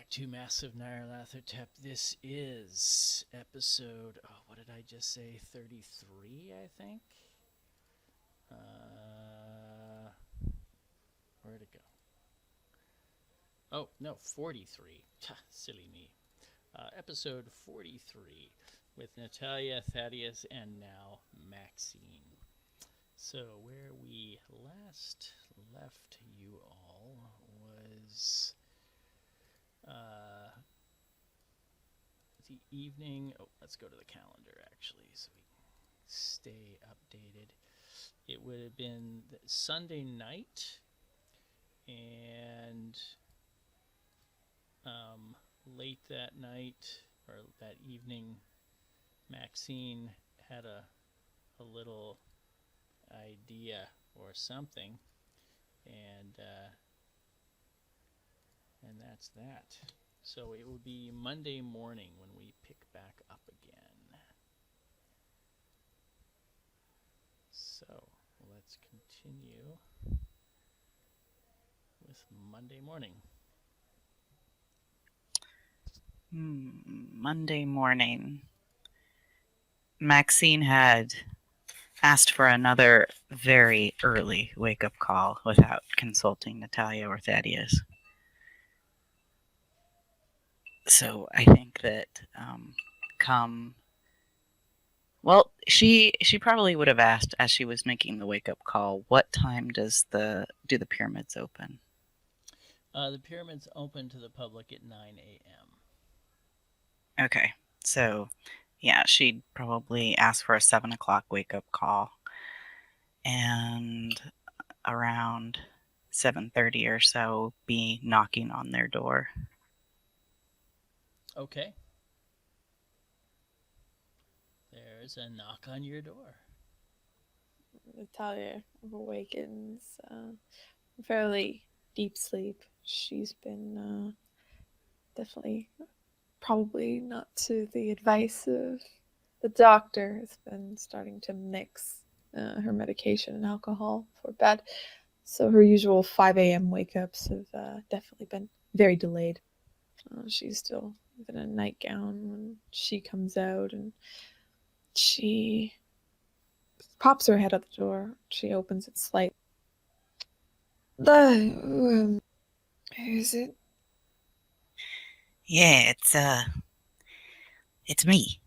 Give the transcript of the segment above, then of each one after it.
back to Massive Nyarlathotep. This is episode, what did I just say? 33, I think? Where'd it go? Oh, no, 43. Silly me. Episode 43 with Natalia, Thaddeus, and now Maxine. So, where we last left you all was the evening. Oh, let's go to the calendar actually so we can stay updated. It would have been Sunday night, and late that night or that evening, Maxine had a little idea or something, and that's that. So it will be Monday morning when we pick back up again. So let's continue with Monday morning. Monday morning. Maxine had asked for another very early wake-up call without consulting Natalia or Thaddeus. So I think that she probably would have asked as she was making the wake-up call, what time do the pyramids open? The pyramids open to the public at 9 a.m. Okay, so yeah, she'd probably ask for a 7 o'clock wake-up call, and around 7:30 or so be knocking on their door. Okay. There's a knock on your door. Natalia awakens fairly deep sleep. She's been definitely, probably not to the advice of the doctor, has been starting to mix her medication and alcohol for bed. So her usual 5 a.m. wake-ups have definitely been very delayed. She's still in a nightgown when she comes out, and she pops her head out the door. She opens it slightly. Who is it? Yeah, it's me.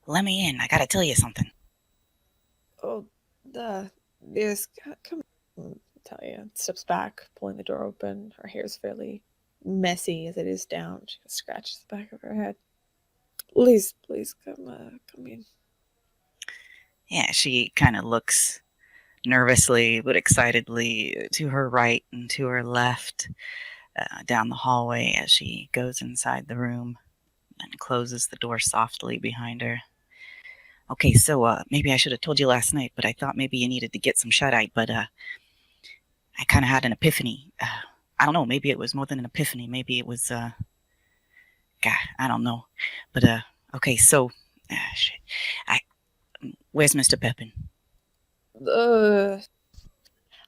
Let me in. I gotta tell you something. Oh, yes, come on. Natalia steps back, pulling the door open. Her hair's fairly messy as it is down. She scratches the back of her head. Please, come in. Yeah, she kind of looks nervously but excitedly to her right and to her left, down the hallway as she goes inside the room and closes the door softly behind her. Okay, so maybe I should have told you last night, but I thought maybe you needed to get some shut-eye, but I kind of had an epiphany. I don't know, maybe it was more than an epiphany. Maybe it was, God, I don't know. But, okay, so, shit. Where's Mr. Pepin?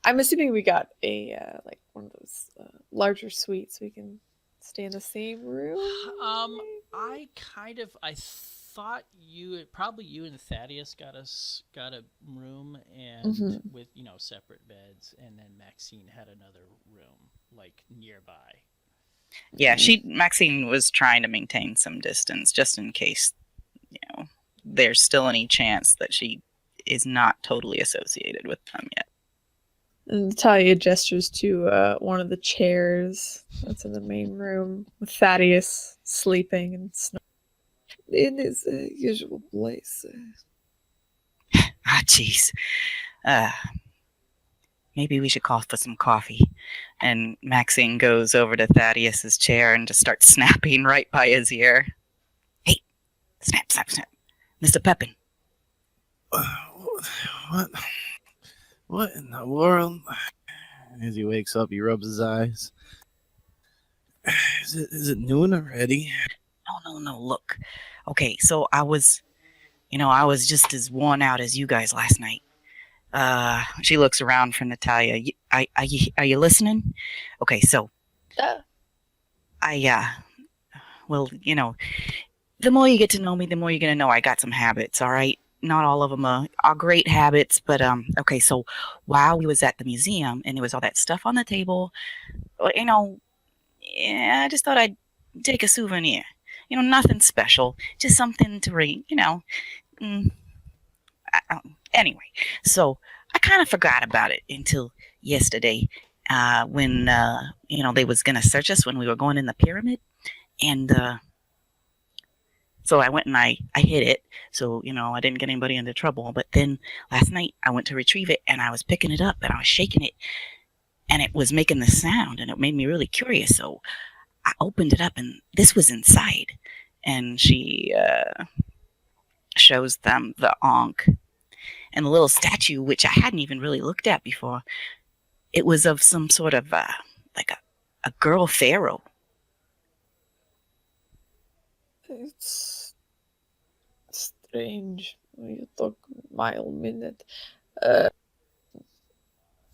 I'm assuming we got a, like, one of those larger suites. We can stay in the same room? I thought probably you and Thaddeus got a room, and with separate beds, and then Maxine had another room like nearby. Yeah, Maxine was trying to maintain some distance just in case there's still any chance that she is not totally associated with them yet. And Talia gestures to one of the chairs that's in the main room with Thaddeus sleeping and snoring. In his usual place. Jeez. Maybe we should call for some coffee. And Maxine goes over to Thaddeus's chair and just starts snapping right by his ear. Hey, snap, snap, snap. Mr. Pepin. What in the world? As he wakes up, he rubs his eyes. Is it noon already? No. Look. Okay, so I was just as worn out as you guys last night. She looks around for Natalia. Are you listening? Okay, so well, the more you get to know me, the more you're gonna know I got some habits. All right, not all of them are great habits, but okay. So while we was at the museum and there was all that stuff on the table, well, yeah, I just thought I'd take a souvenir. Nothing special, just something to read. Mm, anyway, so I kind of forgot about it until yesterday, when they was gonna search us when we were going in the pyramid, and so I went and I hid it, so I didn't get anybody into trouble. But then last night I went to retrieve it, and I was picking it up and I was shaking it, and it was making the sound, and it made me really curious. So I opened it up, and this was inside. And she shows them the ankh and the little statue, which I hadn't even really looked at before. It was of some sort of like a girl pharaoh. It's strange. You took mile minute.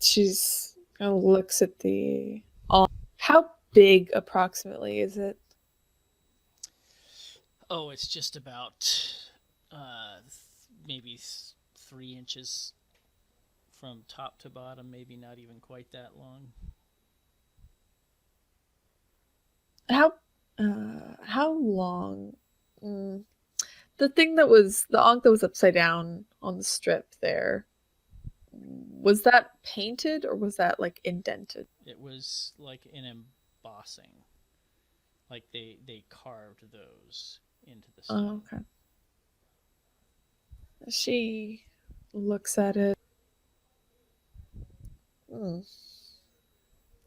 She's kind of looks at the. How big approximately is it? Oh, it's just about maybe 3 inches from top to bottom, maybe not even quite that long. How long? The thing that was the ankh that was upside down on the strip there, was that painted or was that like indented? It was like an embossing, like they carved those into the stone. Oh, okay. She looks at it.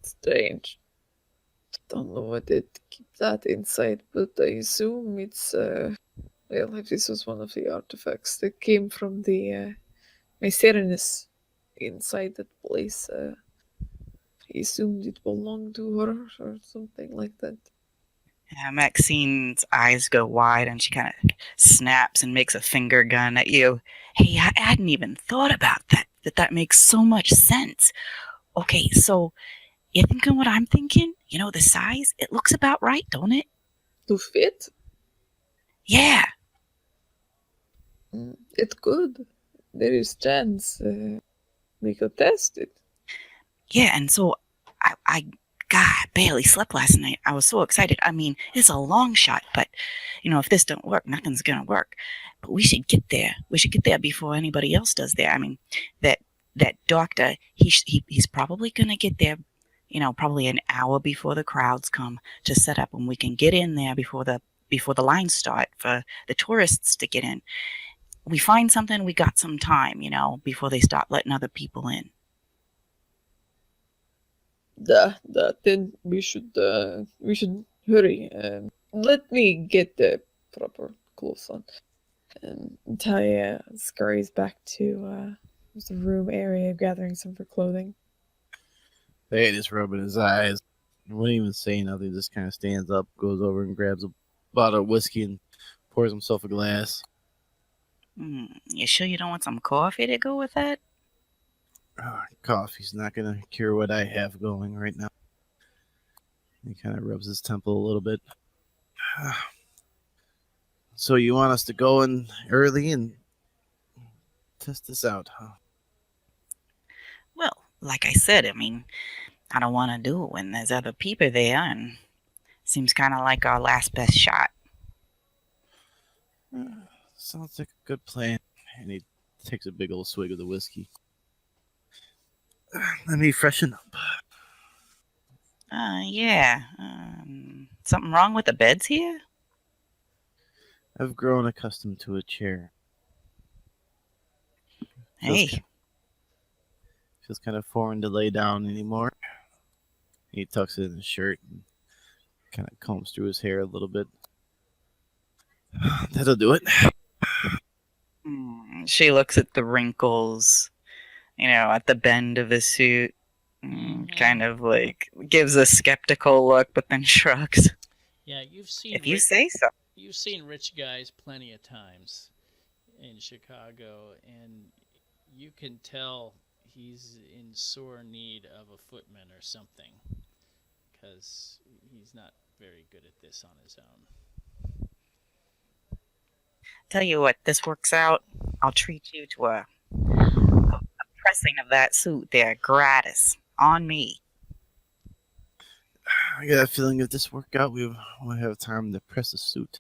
Strange. Don't know why they'd keep that inside, but I assume it's well, if this was one of the artifacts that came from the Mycerinus inside that place, he assumed it belonged to her or something like that. Maxine's eyes go wide and she kind of snaps and makes a finger gun at you. Hey, I hadn't even thought about that. That makes so much sense. Okay, so you thinking what I'm thinking? The size? It looks about right, don't it? To fit? Yeah. It could. There is chance. We could test it. Yeah, and so God, I barely slept last night. I was so excited. I mean, it's a long shot, but if this don't work, nothing's gonna work. But we should get there. We should get there before anybody else does there. I mean, that doctor, he's probably gonna get there, probably an hour before the crowds come to set up, and we can get in there before the lines start for the tourists to get in. We find something, we got some time, before they start letting other people in. Then we should hurry. Let me get the proper clothes on. And Talia scurries back to the room area, gathering some of her clothing. They just rubbing his eyes. Wouldn't even say nothing. Just kind of stands up, goes over and grabs a bottle of whiskey and pours himself a glass. You sure you don't want some coffee to go with that? Coffee's not gonna cure what I have going right now. He kind of rubs his temple a little bit. So you want us to go in early and test this out, huh? Well, like I said, I mean, I don't want to do it when there's other people there, and seems kind of like our last best shot. Sounds like a good plan. And he takes a big old swig of the whiskey. Let me freshen up. Yeah. Something wrong with the beds here? I've grown accustomed to a chair. Hey. Feels kind of foreign to lay down anymore. He tucks it in his shirt and kind of combs through his hair a little bit. That'll do it. She looks at the wrinkles, at the bend of his suit, kind of like gives a skeptical look, but then shrugs. Yeah, you've seen. If you say so. You've seen rich guys plenty of times in Chicago, and you can tell he's in sore need of a footman or something, because he's not very good at this on his own. Tell you what, this works out. I'll treat you to a pressing of that suit there, gratis, on me. I got a feeling if this worked out, we won't have time to press the suit.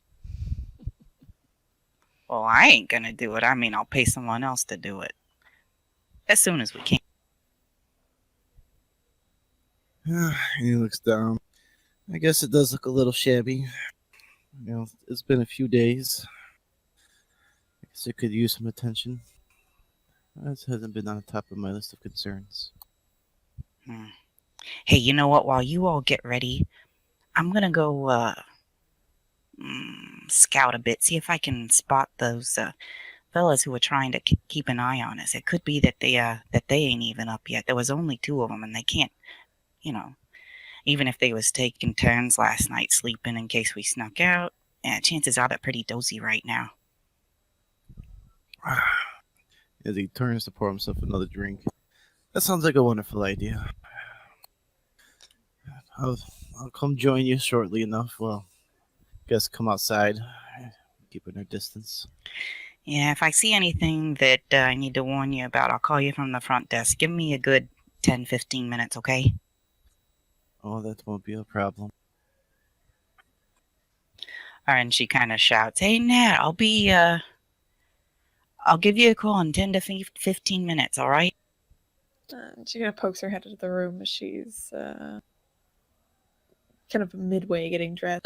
Well, I ain't gonna do it. I mean, I'll pay someone else to do it. As soon as we can. He looks down. I guess it does look a little shabby. It's been a few days. I guess it could use some attention. This hasn't been on the top of my list of concerns. Hey, you know what? While you all get ready, I'm gonna go scout a bit, see if I can spot those fellas who are trying to keep an eye on us. It could be that they ain't even up yet. There was only 2 of them, and they can't, even if they was taking turns last night sleeping in case we snuck out. Chances are they're pretty dozy right now. As he turns to pour himself another drink. That sounds like a wonderful idea. I'll come join you shortly enough. Well, guess come outside, keeping our distance. Yeah, if I see anything that I need to warn you about, I'll call you from the front desk. Give me a good 10-15 minutes, okay? Oh, that won't be a problem. And she kind of shouts, "Hey, Nat, I'll give you a call in 10 to 15 minutes, all right?" She kind of pokes her head into the room as she's kind of midway getting dressed.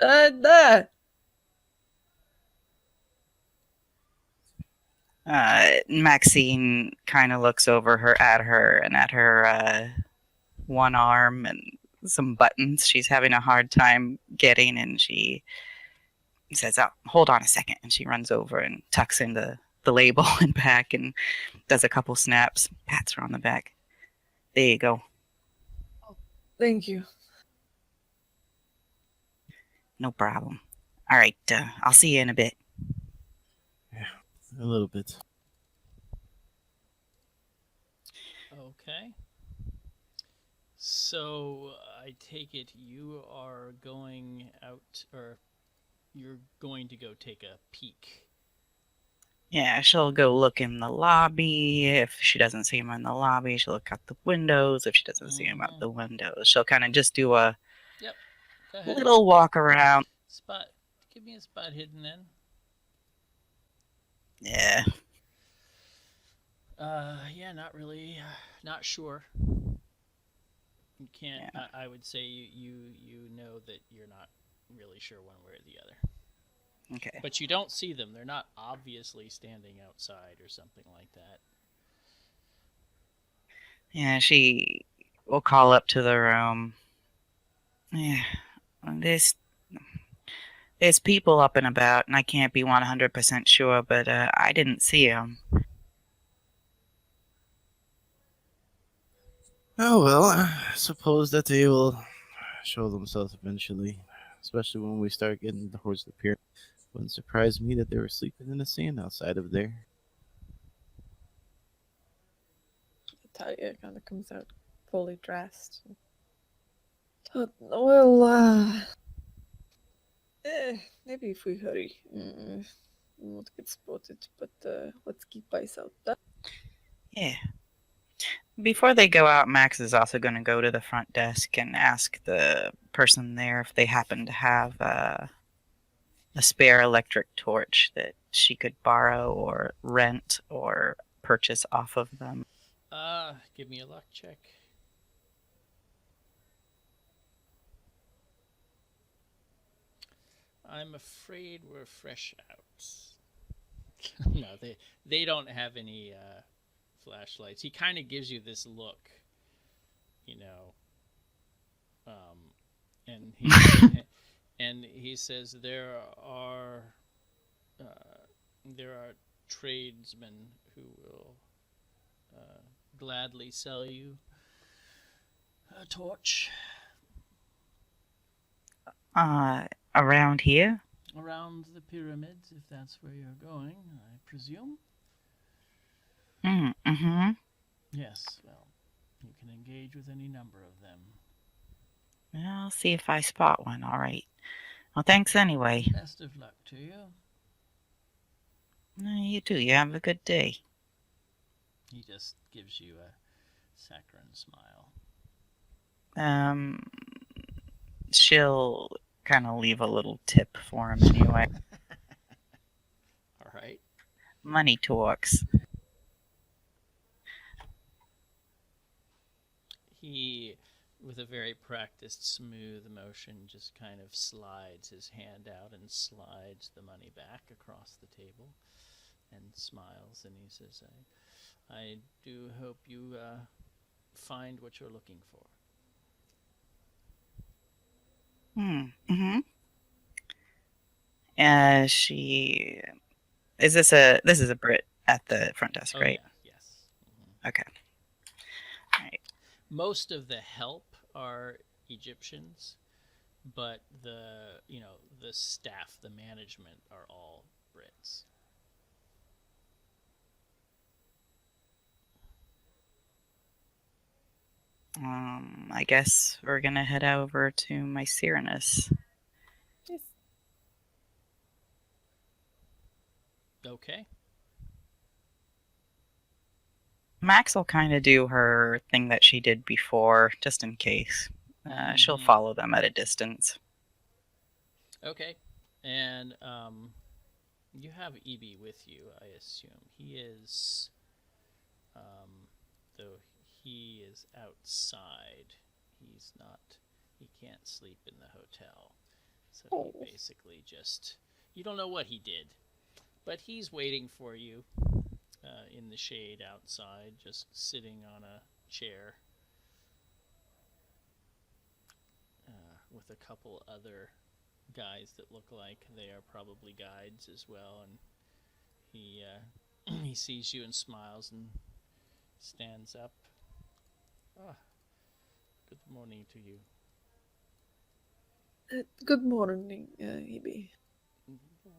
Maxine kind of looks over at her one arm and some buttons she's having a hard time getting, and she says, "Oh, hold on a second," and she runs over and tucks in the label and back and does a couple snaps, pats her on the back. There you go. Oh, thank you. No problem. All right, I'll see you in a bit. Yeah, a little bit. Okay. So I take it you are going out, or you're going to go take a peek. Yeah, she'll go look in the lobby. If she doesn't see him in the lobby, she'll look out the windows. If she doesn't see him out the windows, she'll kind of just do a little walk around. Give me a spot hidden then. Yeah. Yeah, not really. Not sure. You can't. Yeah. I would say you know that you're not really sure one way or the other. Okay. But you don't see them. They're not obviously standing outside or something like that. Yeah, she will call up to the room. Yeah, there's people up and about, and I can't be 100% sure, but I didn't see them. Oh, well, I suppose that they will show themselves eventually, especially when we start getting towards the pier. Wouldn't surprise me that they were sleeping in the sand outside of there. Talia kind of comes out fully dressed. Well, maybe if we hurry, we won't get spotted, but let's keep eyes out. Yeah. Before they go out, Max is also going to go to the front desk and ask the person there if they happen to have a spare electric torch that she could borrow or rent or purchase off of them. Give me a luck check. I'm afraid we're fresh out. No, they don't have any flashlights. He kind of gives you this look, and he says there are tradesmen who will gladly sell you a torch. Around here? Around the pyramids, if that's where you're going, I presume. Mm-hmm. Yes, well, you can engage with any number of them. I'll see if I spot one. All right. Well, thanks anyway. Best of luck to you. You too. You have a good day. He just gives you a saccharine smile. She'll kind of leave a little tip for him anyway. All right. Money talks. He, with a very practiced, smooth motion, just kind of slides his hand out and slides the money back across the table and smiles, and he says, I do hope you find what you're looking for. Mm-hmm. She is this is a Brit at the front desk, right? Yeah, yes. Mm-hmm. Okay. All right. Most of the help are Egyptians, but the staff, the management are all Brits. I guess we're gonna head over to Mycerinus. Yes. Okay. Max will kind of do her thing that she did before, just in case. She'll follow them at a distance. Okay. And you have EB with you, I assume. He is, though he is outside, he can't sleep in the hotel. So he basically just, you don't know what he did, but he's waiting for you in the shade outside, just sitting on a chair with a couple other guys that look like they are probably guides as well, and he he sees you and smiles and stands up. Good morning to you. Good morning, Hebe.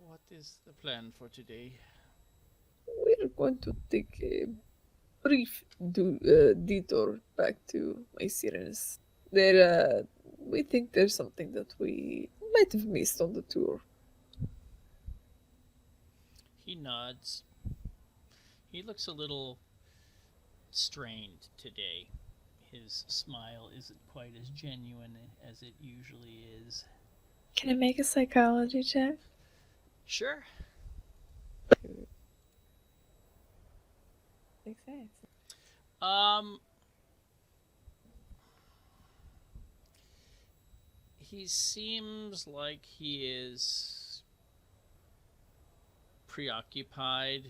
What is the plan for today? We're going to take a brief detour back to Mycerinus. We think there's something that we might have missed on the tour. He nods. He looks a little strained today. His smile isn't quite as genuine as it usually is. Can I make a psychology check? Sure. Success. He seems like he is preoccupied,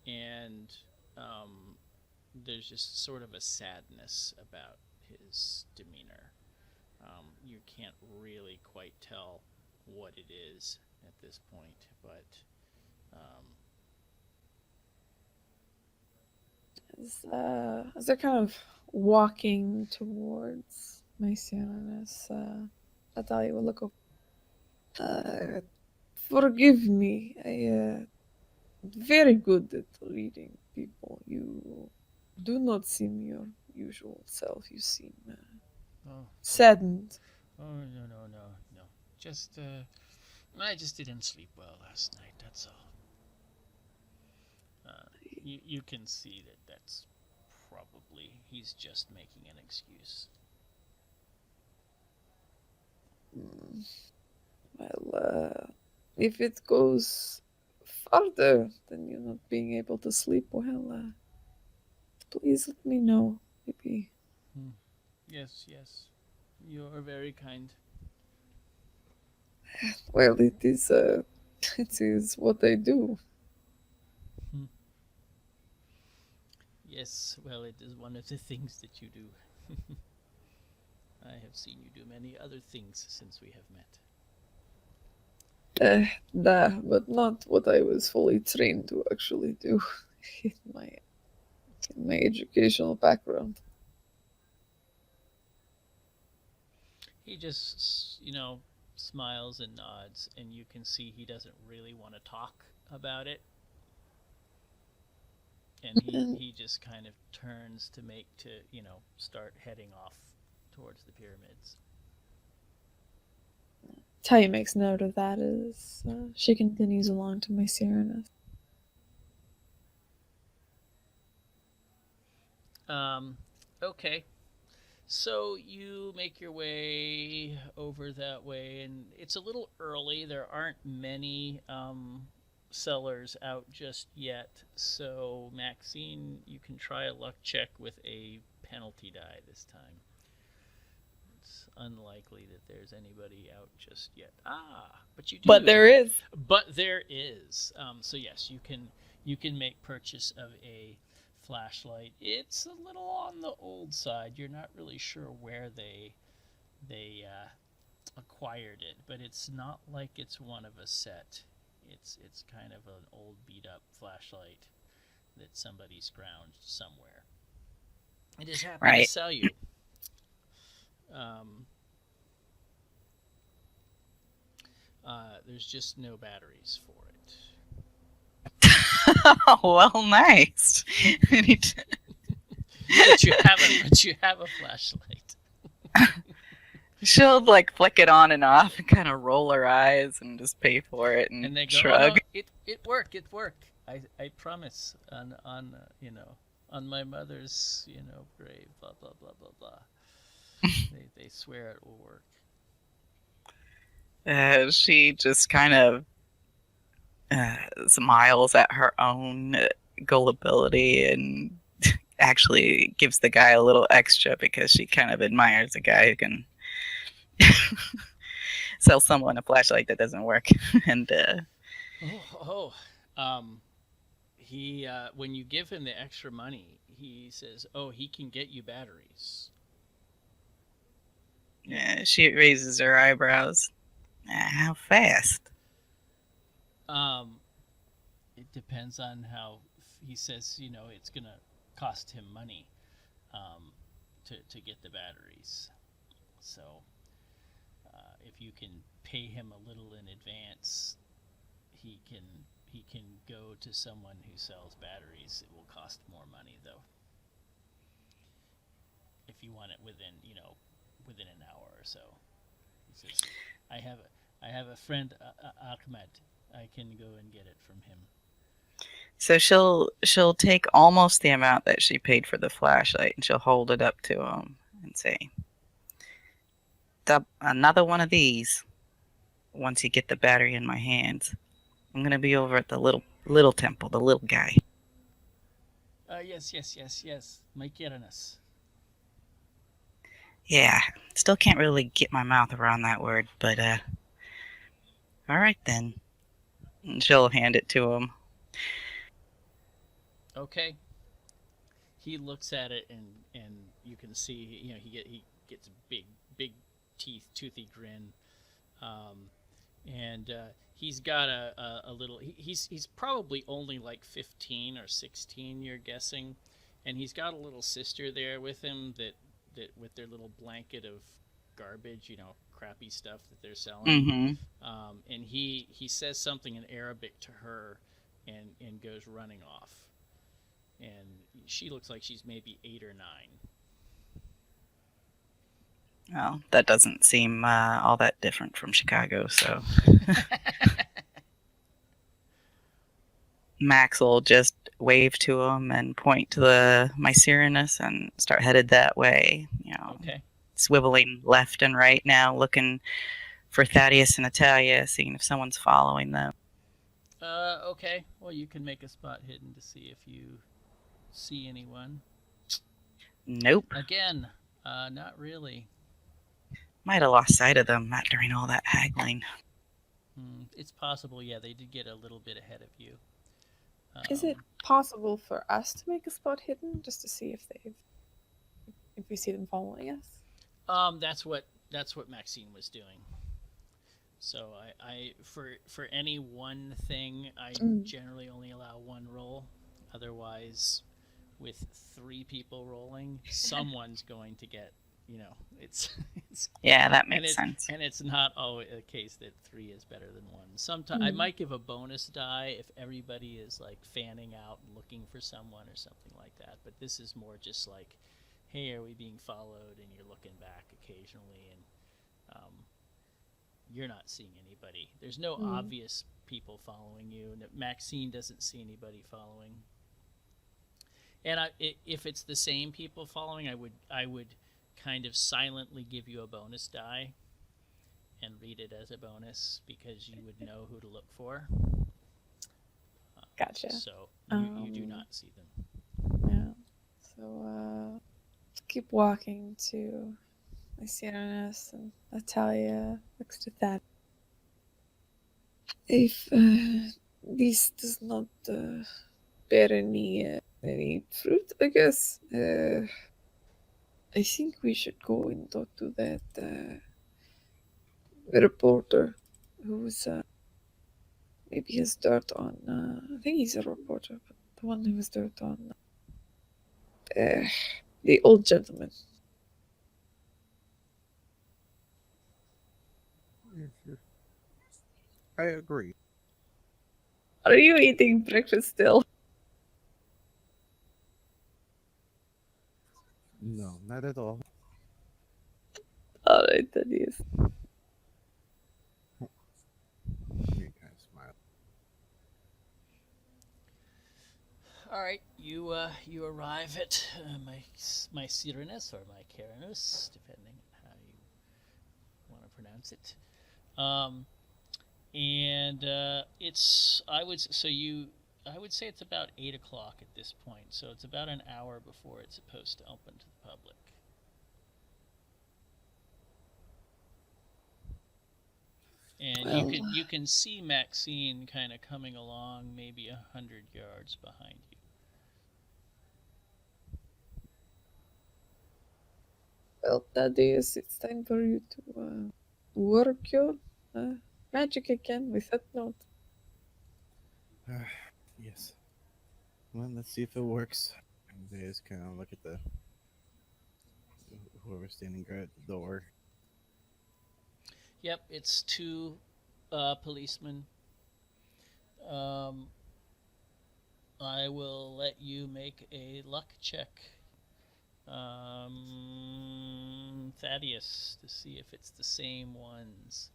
and there's just sort of a sadness about his demeanor. You can't really quite tell what it is at this point, but As they're kind of walking towards Mycerinus, Natalia will look up. Forgive me, I'm very good at reading people. You do not seem your usual self. You seem saddened. Oh, no. Just, I just didn't sleep well last night, that's all. You can see that's probably, he's just making an excuse. Well, if it goes farther than you not being able to sleep well, please let me know. Maybe. Yes. You are very kind. Well, it is what I do. Yes, well, it is one of the things that you do. I have seen you do many other things since we have met. But not what I was fully trained to actually do in my educational background. He just, smiles and nods, and you can see he doesn't really want to talk about it. And he just kind of turns to start heading off towards the pyramids. Talia makes note of that as she continues along to Mycerinus. Okay. So you make your way over that way, and it's a little early. There aren't many sellers out just yet. So, Maxine, you can try a luck check with a penalty die this time. It's unlikely that there's anybody out just yet. But you do. But there is. But there is. So yes, you can make purchase of a flashlight. It's a little on the old side. You're not really sure where they acquired it, but it's not like it's one of a set. It's kind of an old beat up flashlight that somebody scrounged somewhere. It is happy to sell you. There's just no batteries for it. Well, nice. but you have a flashlight. She'll like flick it on and off and kind of roll her eyes and just pay for it and they go, shrug. Oh, no, it worked. I promise on on my mother's grave, blah blah blah blah blah. they swear it will work. She just kind of smiles at her own gullibility and actually gives the guy a little extra because she kind of admires a guy who can sell someone a flashlight that doesn't work. And he when you give him the extra money, he says, "Oh, he can get you batteries." Yeah, she raises her eyebrows. How fast? It depends on how he says. It's gonna cost him money to get the batteries. So if you can pay him a little in advance, he can go to someone who sells batteries. It will cost more money though. If you want it within an hour or so. He says, I have a friend, Ahmed. I can go and get it from him. So she'll take almost the amount that she paid for the flashlight, and she'll hold it up to him and say, "Another one of these. Once you get the battery in my hands, I'm gonna be over at the little temple, the little guy." Yes. Mycerinus. Yeah, still can't really get my mouth around that word, but all right then. And she'll hand it to him. Okay. He looks at it and you can see he gets a big toothy grin, and he's got a little. He's probably only like 15 or 16, you're guessing, and he's got a little sister there with him that with their little blanket of garbage, crappy stuff that they're selling. Mm-hmm. And he says something in Arabic to her and goes running off. And she looks like she's maybe 8 or 9. Well, that doesn't seem all that different from Chicago, so. Max will just wave to him and point to the Mycerinus and start headed that way. Okay. Swiveling left and right now, looking for Thaddeus and Natalia, seeing if someone's following them. Okay. Well, you can make a spot hidden to see if you see anyone. Nope. Again, not really. Might have lost sight of them during all that haggling. It's possible, yeah, they did get a little bit ahead of you. Is it possible for us to make a spot hidden just to see if we see them following us? That's what Maxine was doing. So I for any one thing, I generally only allow one roll. Otherwise, with 3 people rolling, someone's going to get. It's yeah, that makes sense. And it's not always a case that 3 is better than 1. Sometimes I might give a bonus die if everybody is like fanning out and looking for someone or something like that. But this is more just like, hey, are we being followed? And you're looking back occasionally, and you're not seeing anybody. There's no Hmm. obvious people following you. Maxine doesn't see anybody following. And if it's the same people following, I would kind of silently give you a bonus die and read it as a bonus because you would know who to look for. Gotcha. So you do not see them. Yeah. So keep walking to Mycerinus and Natalia next to that. If this does not bear any fruit, I guess I think we should go and talk to that reporter who's maybe has dirt on. I think he's a reporter, but the one who has dirt on the old gentleman. I agree. Are you eating breakfast still? No, not at all. Alright, then yes. You kind of smile. All right, you arrive at Mycerinus or Mycerinus, depending on how you want to pronounce it. And it's I would say it's about 8 o'clock at this point, so it's about an hour before it's supposed to open to the public. And you can see Maxine kind of coming along, maybe 100 yards behind you. Well, Thaddeus, it's time for you to work your magic again with that note. Yes. Well, let's see if it works. And they just kind of look at whoever's standing guard at the door. Yep, it's 2 policemen. I will let you make a luck check, Thaddeus, to see if it's the same ones.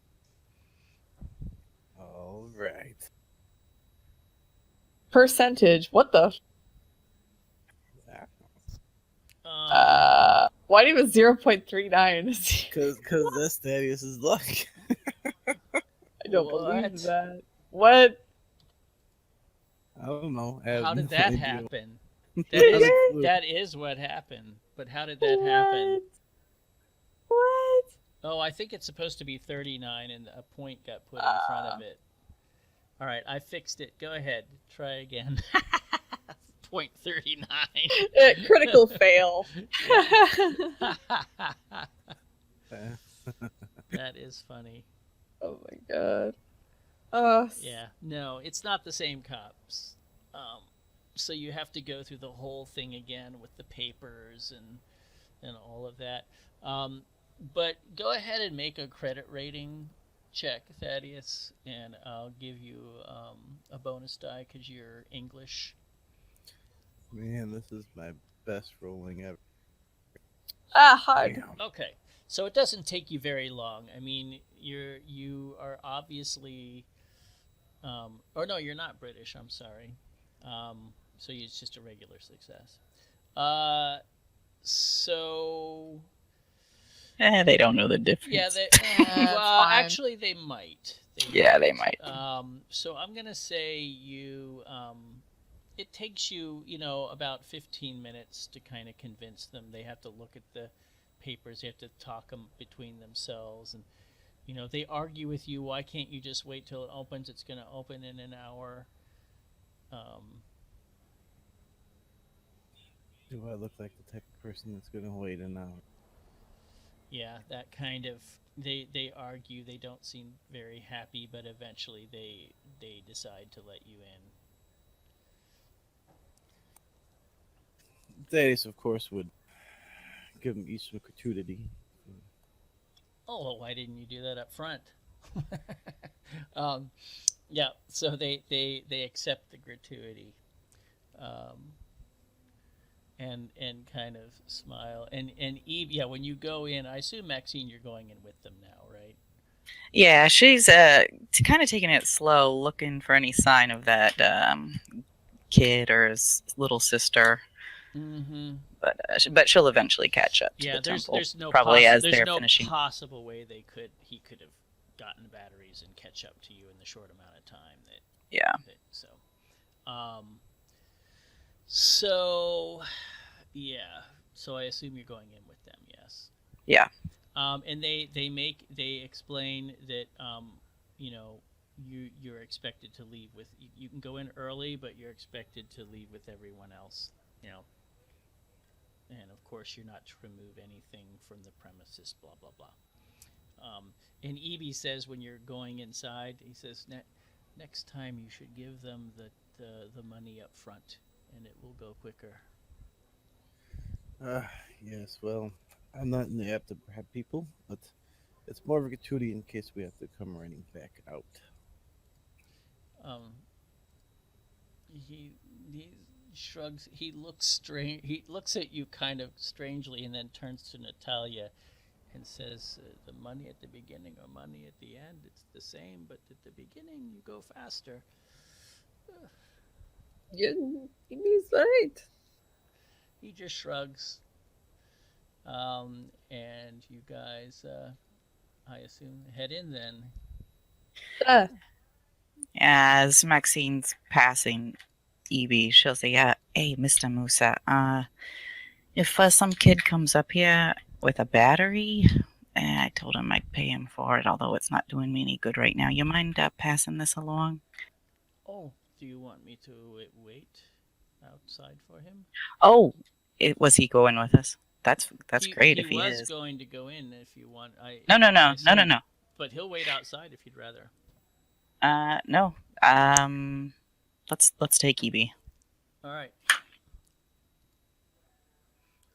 All right. Percentage? What the? Why do you have 0.39? Because that's Thaddeus's luck. I don't believe What? that. What? I don't know. How did that happen? That That is what happened. But how did that happen? What? Oh, I think it's supposed to be 39 and a point got put in front of it. All right, I fixed it. Go ahead. Try again. 0.39. Critical fail. That is funny. Oh my god. Yeah, no, it's not the same cops. So you have to go through the whole thing again with the papers and all of that. But go ahead and make a credit rating check, Thaddeus, and I'll give you a bonus die because you're English. Man, this is my best rolling ever. Hard. Damn. Okay, so it doesn't take you very long. I mean, you are obviously, or no, you're not British. I'm sorry. So it's just a regular success. So They don't know the difference. yeah, well, fine. actually, they might. They might. So I'm gonna say you. It takes you, about 15 minutes to kind of convince them. They have to look at the papers. They have to talk them between themselves, and they argue with you. Why can't you just wait till it opens? It's gonna open in an hour. Do I look like the type of person that's gonna wait an hour? Yeah, that kind of. They argue. They don't seem very happy, but eventually they decide to let you in. Thaddeus, of course, would give them each some gratuity. Oh, well, why didn't you do that up front? Yeah, so they accept the gratuity, and kind of smile. And Eve, yeah, when you go in, I assume Maxine, you're going in with them now, right? Yeah, she's kind of taking it slow, looking for any sign of that kid or his little sister. Mm-hmm. But she'll eventually catch up to Yeah, the temple, there's no probably as there's they're no finishing. possible way he could have gotten batteries and catch up to you in the short amount of time Yeah. um so yeah, so I assume you're going in with them, yes. Yeah. And they explain that you know you're expected to leave with you can go in early, but you're expected to leave with everyone else, you know, and of course you're not to remove anything from the premises, blah blah blah. And Evie says when you're going inside, he says next time you should give them the money up front, and it will go quicker. Uh, yes, well, I'm not in the apt to grab people, but it's more of a gratuity in case we have to come running back out. Um, he shrugs. He looks strange. He looks at you kind of strangely, and then turns to Natalia and says, "The money at the beginning or money at the end, it's the same. But at the beginning, you go faster." He's right. He just shrugs. And you guys, I assume, head in then. As Maxine's passing Evie, she'll say, "Hey, Mr. Musa, if some kid comes up here with a battery, I told him I'd pay him for it, although it's not doing me any good right now. You mind passing this along?" Oh, do you want me to wait outside for him? Oh, was he going with us? That's great if he was is. going to go in if you want. No. But he'll wait outside if you'd rather. No. Let's take Evie. All right.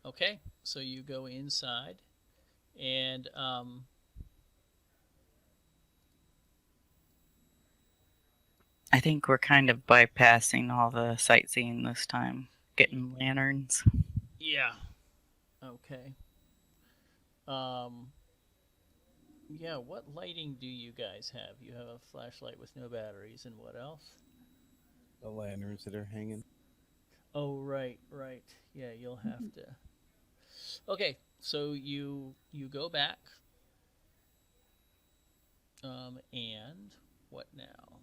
Okay, so you go inside, and I think we're kind of bypassing all the sightseeing this time. Getting lanterns. Yeah. Okay. Yeah, what lighting do you guys have? You have a flashlight with no batteries, and what else? The lanterns that are hanging. Oh, right. Yeah, you'll have to. Okay, so you go back. And what now?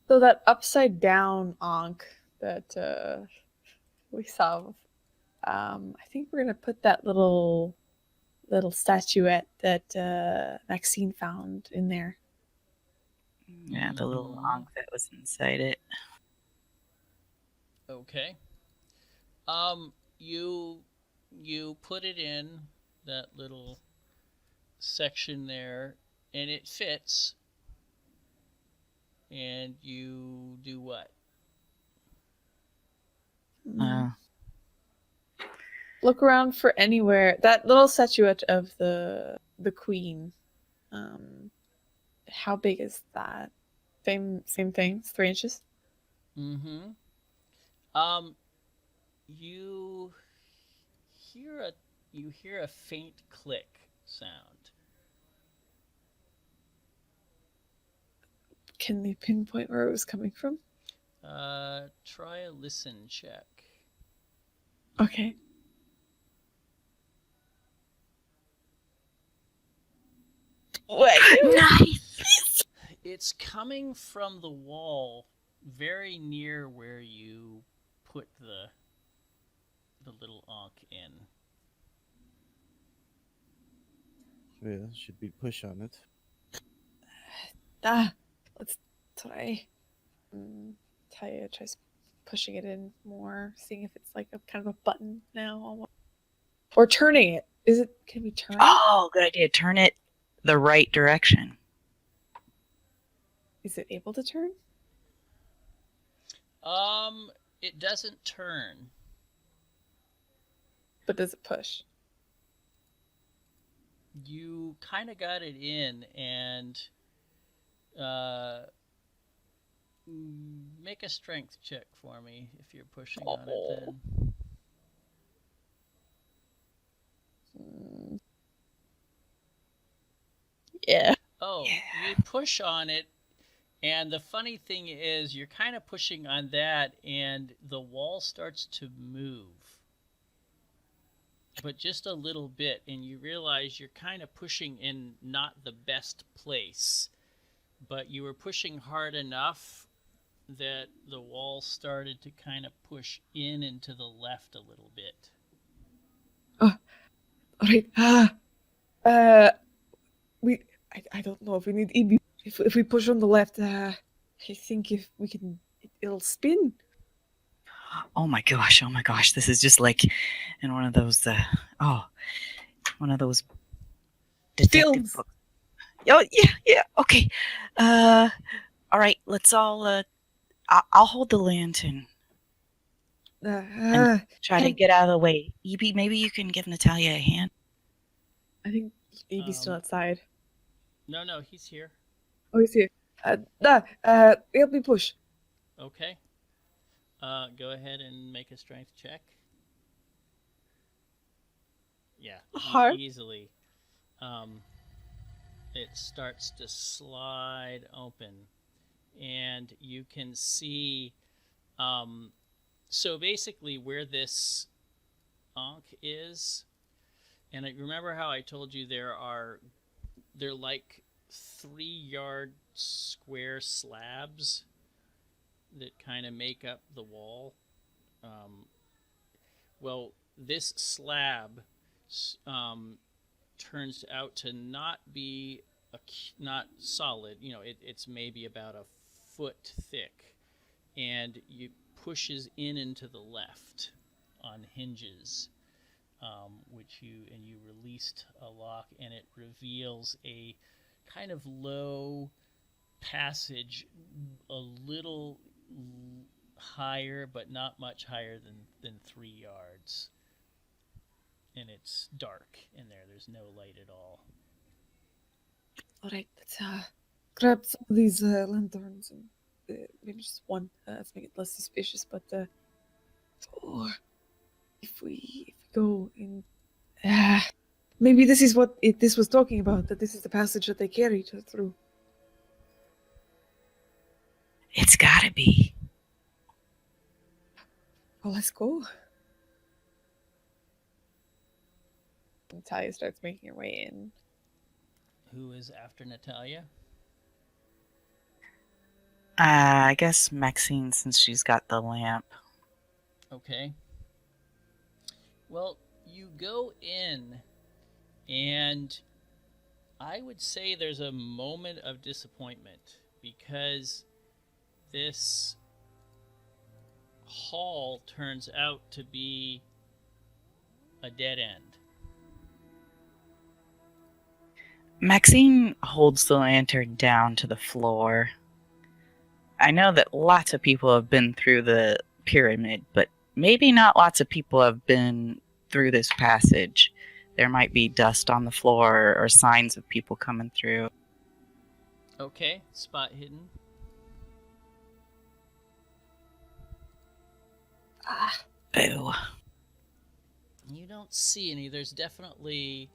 So that upside down ankh that we saw, I think we're gonna put that little statuette that Maxine found in there. Yeah, the little ankh that was inside it. Okay. You put it in that little section there, and it fits. And you do what? Look around for anywhere. That little statuette of the queen. How big is that? Same thing. 3 inches. Mm-hmm. You hear a faint click sound. Can they pinpoint where it was coming from? Try a listen check. Okay. Nice. It's coming from the wall, very near where you put the little ankh in. Yeah, should be push on it. Let's try. Talia tries pushing it in more, seeing if it's like a kind of a button now, or turning it. Can we turn it? Oh, good idea. Turn it the right direction. Is it able to turn? It doesn't turn. But does it push? You kind of got it in, and make a strength check for me if you're pushing on it then. you push on it, and the funny thing is you're kind of pushing on that, and the wall starts to move. But just a little bit, and you realize you're kind of pushing in not the best place, but you were pushing hard enough that the wall started to kind of push in and to the left a little bit. All right. I don't know if we need EB. If we push on the left, I think if we can, it'll spin. Oh my gosh! This is just like in one of those. One of those detective Films. books. Oh yeah. Okay. All right. Let's all. I'll hold the lantern and try to get out of the way. EB, maybe you can give Natalia a hand. I think EB's still outside. No, he's here. Oh, he's here. Help me push. Okay. Go ahead and make a strength check. Yeah, Hard. easily. It starts to slide open, and you can see. So basically, where this ankh is, and remember how I told you they're like 3-yard square slabs that kind of make up the wall. Well, this slab turns out to not be not solid. It's maybe about a foot thick, and it pushes in into the left on hinges, which you released a lock, and it reveals a kind of low passage, a little higher, but not much higher than 3 yards. And it's dark in there. There's no light at all. All right, let's grab some of these lanterns and maybe just one to make it less suspicious. But or if we go in, maybe this is what this was talking about. That this is the passage that they carried her through. It's gotta be. Well, let's go. Natalia starts making her way in. Who is after Natalia? I guess Maxine, since she's got the lamp. Okay. Well, you go in, and I would say there's a moment of disappointment, because this hall turns out to be a dead end. Maxine holds the lantern down to the floor. I know that lots of people have been through the pyramid, but maybe not lots of people have been through this passage. There might be dust on the floor or signs of people coming through. Okay, spot hidden. Boo. You don't see any. There's definitely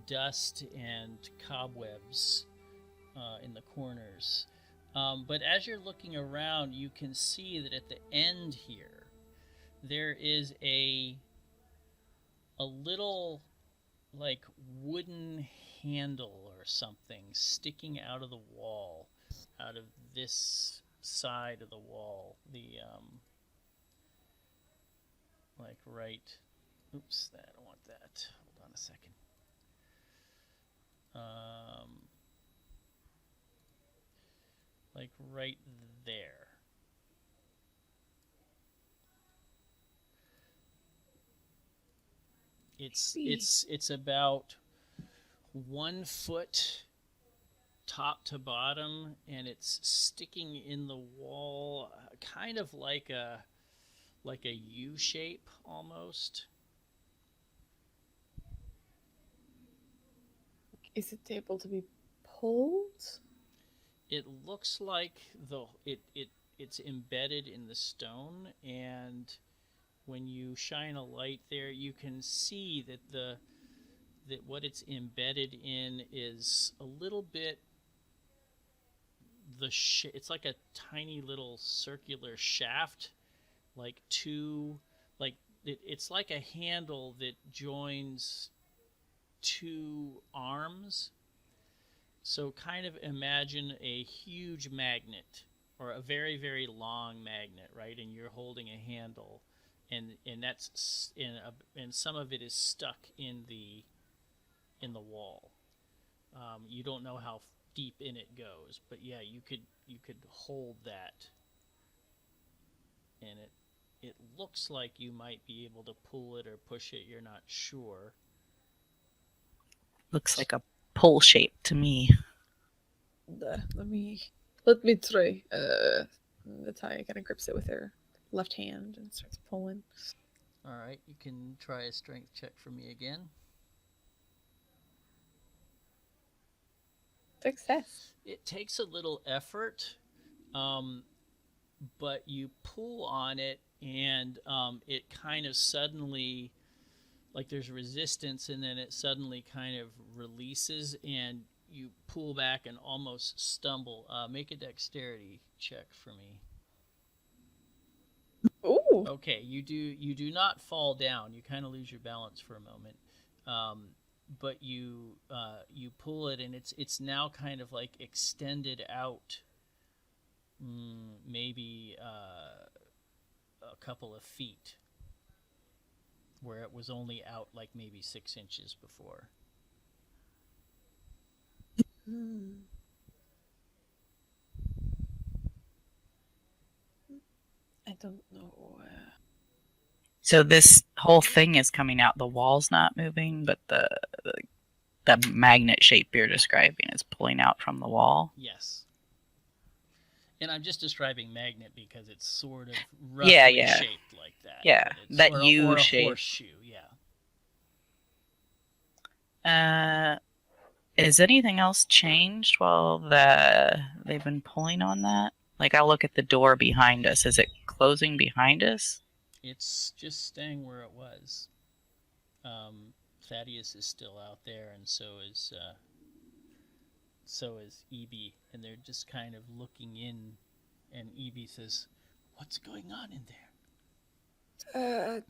dust and cobwebs in the corners. But as you're looking around, you can see that at the end here, there is a little like wooden handle or something sticking out of the wall, out of this side of the wall. Like right. Oops, I don't want that. Hold on a second. Like right there. It's about 1 foot top to bottom, and it's sticking in the wall, kind of like a U shape almost. Is it able to be pulled? It looks like it's embedded in the stone, and when you shine a light there, you can see that what it's embedded in is a little bit it's like a tiny little circular shaft, like two, like it's like a handle that joins two arms. So kind of imagine a huge magnet or a very, very long magnet, right? And you're holding a handle, and that's and some of it is stuck in the wall. You don't know how deep in it goes, but yeah, you could hold that, and it looks like you might be able to pull it or push it. You're not sure. Looks like a pole shape to me. Let me try. Natalia kind of grips it with her left hand and starts pulling. All right, you can try a strength check for me again. Success. It takes a little effort, but you pull on it, and it kind of suddenly, like there's resistance, and then it suddenly kind of releases, and you pull back and almost stumble. Make a dexterity check for me. Ooh. Okay, you do not fall down. You kind of lose your balance for a moment, but you pull it, and it's now kind of like extended out, maybe a couple of feet, where it was only out like maybe 6 inches before. I don't know. So this whole thing is coming out. The wall's not moving, but the magnet shape you're describing is pulling out from the wall. Yes. And I'm just describing magnet because it's sort of roughly shaped like that. Yeah, that or U a shape. Horseshoe, yeah. Is anything else changed while they've been pulling on that? Like, I'll look at the door behind us. Is it closing behind us? It's just staying where it was. Thaddeus is still out there, and so is Evie, and they're just kind of looking in. And Evie says, "What's going on in there?"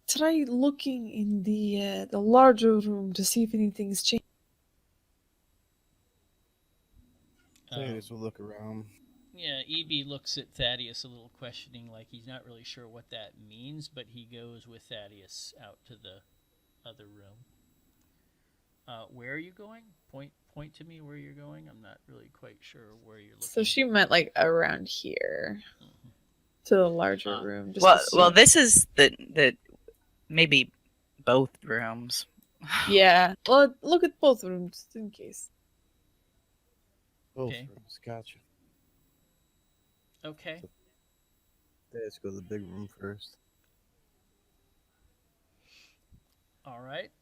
Try looking in the larger room to see if anything's changed. Thaddeus will look around. Yeah, Evie looks at Thaddeus a little questioning, like he's not really sure what that means, but he goes with Thaddeus out to the other room. Where are you going? Point to me where you're going. I'm not really quite sure where you're looking. So she meant like around here, to the larger room. Well, this is the maybe both rooms. Yeah. Well, look at both rooms just in case. Both Okay. rooms, gotcha. Okay. Let's go to the big room first. All right.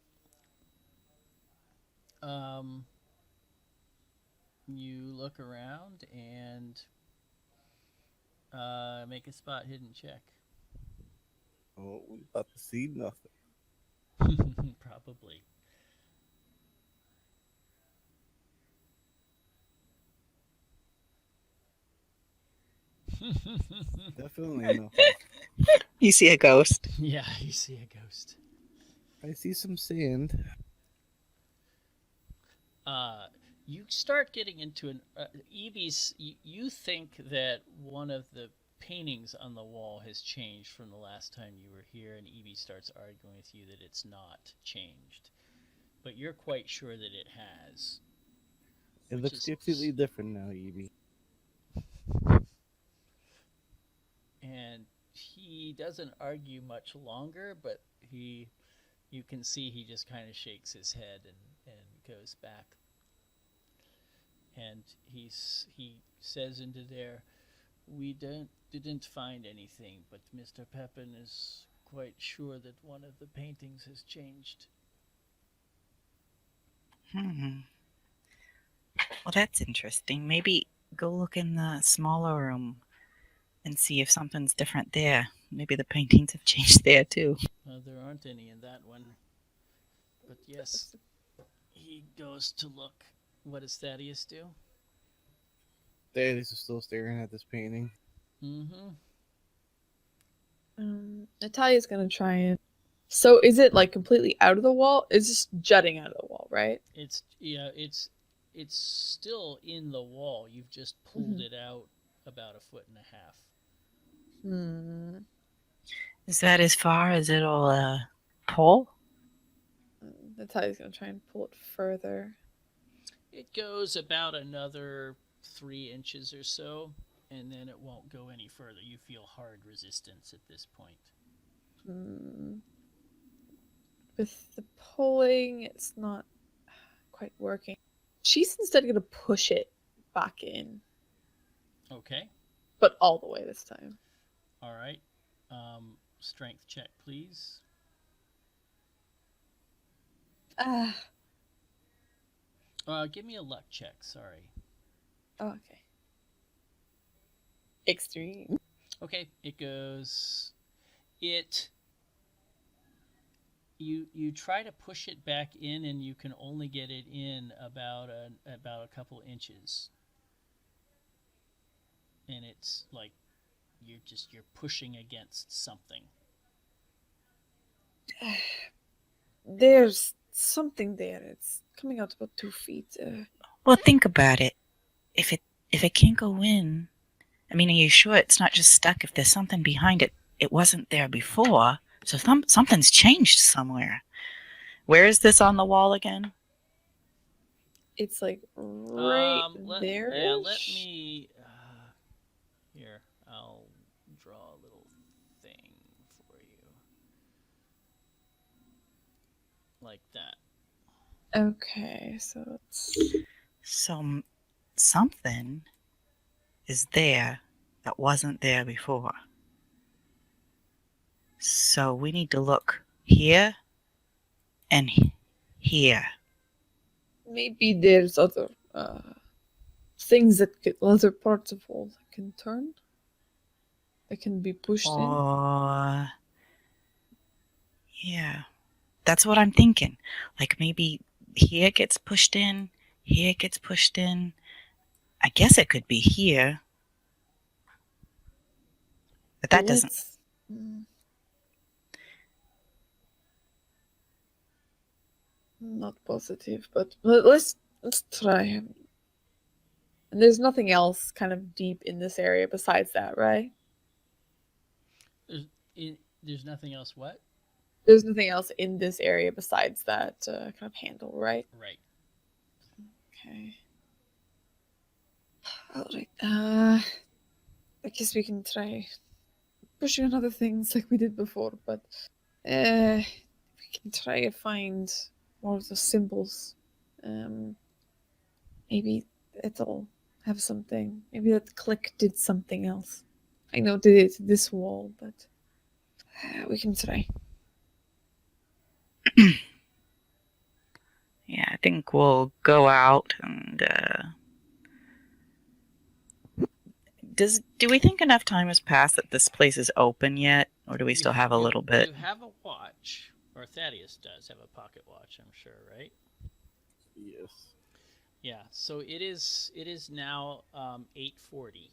You look around and make a spot hidden check. Oh, we about to see nothing. Probably. Definitely nothing. You see a ghost. Yeah, you see a ghost. I see some sand. You start getting into an Evie's. You think that one of the paintings on the wall has changed from the last time you were here, and Evie starts arguing with you that it's not changed, but you're quite sure that it has. It looks completely different now, Evie. And he doesn't argue much longer, but you can see he just kind of shakes his head and goes back. And he says into there, "We didn't find anything, but Mr. Pepin is quite sure that one of the paintings has changed." Well, that's interesting. Maybe go look in the smaller room and see if something's different there. Maybe the paintings have changed there too. There aren't any in that one. But yes, he goes to look. What does Thaddeus do? Thaddeus is still staring at this painting. Mm-hmm. Natalia's gonna try and. So is it like completely out of the wall? It's just jutting out of the wall, right? It's still in the wall. You've just pulled Mhm. it out about 1.5 feet. Hmm. Is that as far as it'll pull? Natalia's gonna try and pull it further. It goes about another 3 inches or so, and then it won't go any further. You feel hard resistance at this point. Hmm. With the pulling, it's not quite working. She's instead gonna push it back in, Okay. but all the way this time. All right. Strength check, please. Ah. Give me a luck check. Sorry. Oh, okay. Extreme. Okay. It goes. It. You try to push it back in, and you can only get it in about a couple inches. And it's like you're pushing against something. There's something there. It's coming out about 2 feet. Well, think about it. If it can't go in, I mean, are you sure it's not just stuck? If there's something behind it, it wasn't there before. So something's changed somewhere. Where is this on the wall again? It's like right there. Yeah, let me. Here, I'll draw a little thing for you. Like that. Okay, so it's. So something is there that wasn't there before. So we need to look here and here. Maybe there's other things that could, other parts of wall that can turn. That can be pushed in. Or yeah, that's what I'm thinking. Like maybe here gets pushed in, here gets pushed in. I guess it could be here. But that doesn't. Not positive, but let's try him. And there's nothing else kind of deep in this area besides that, right? There's nothing else. What? There's nothing else in this area besides that kind of handle, right? Right. Okay. All right. I guess we can try pushing on other things like we did before, but we can try to find more of the symbols. Maybe it'll have something. Maybe that click did something else. I know did it to this wall, but we can try. Yeah, I think we'll go out and. Do we think enough time has passed that this place is open yet, or do we still have a little bit? You have a watch, or Thaddeus does have a pocket watch, I'm sure, right? Yes. Yeah. So it is now 8:40.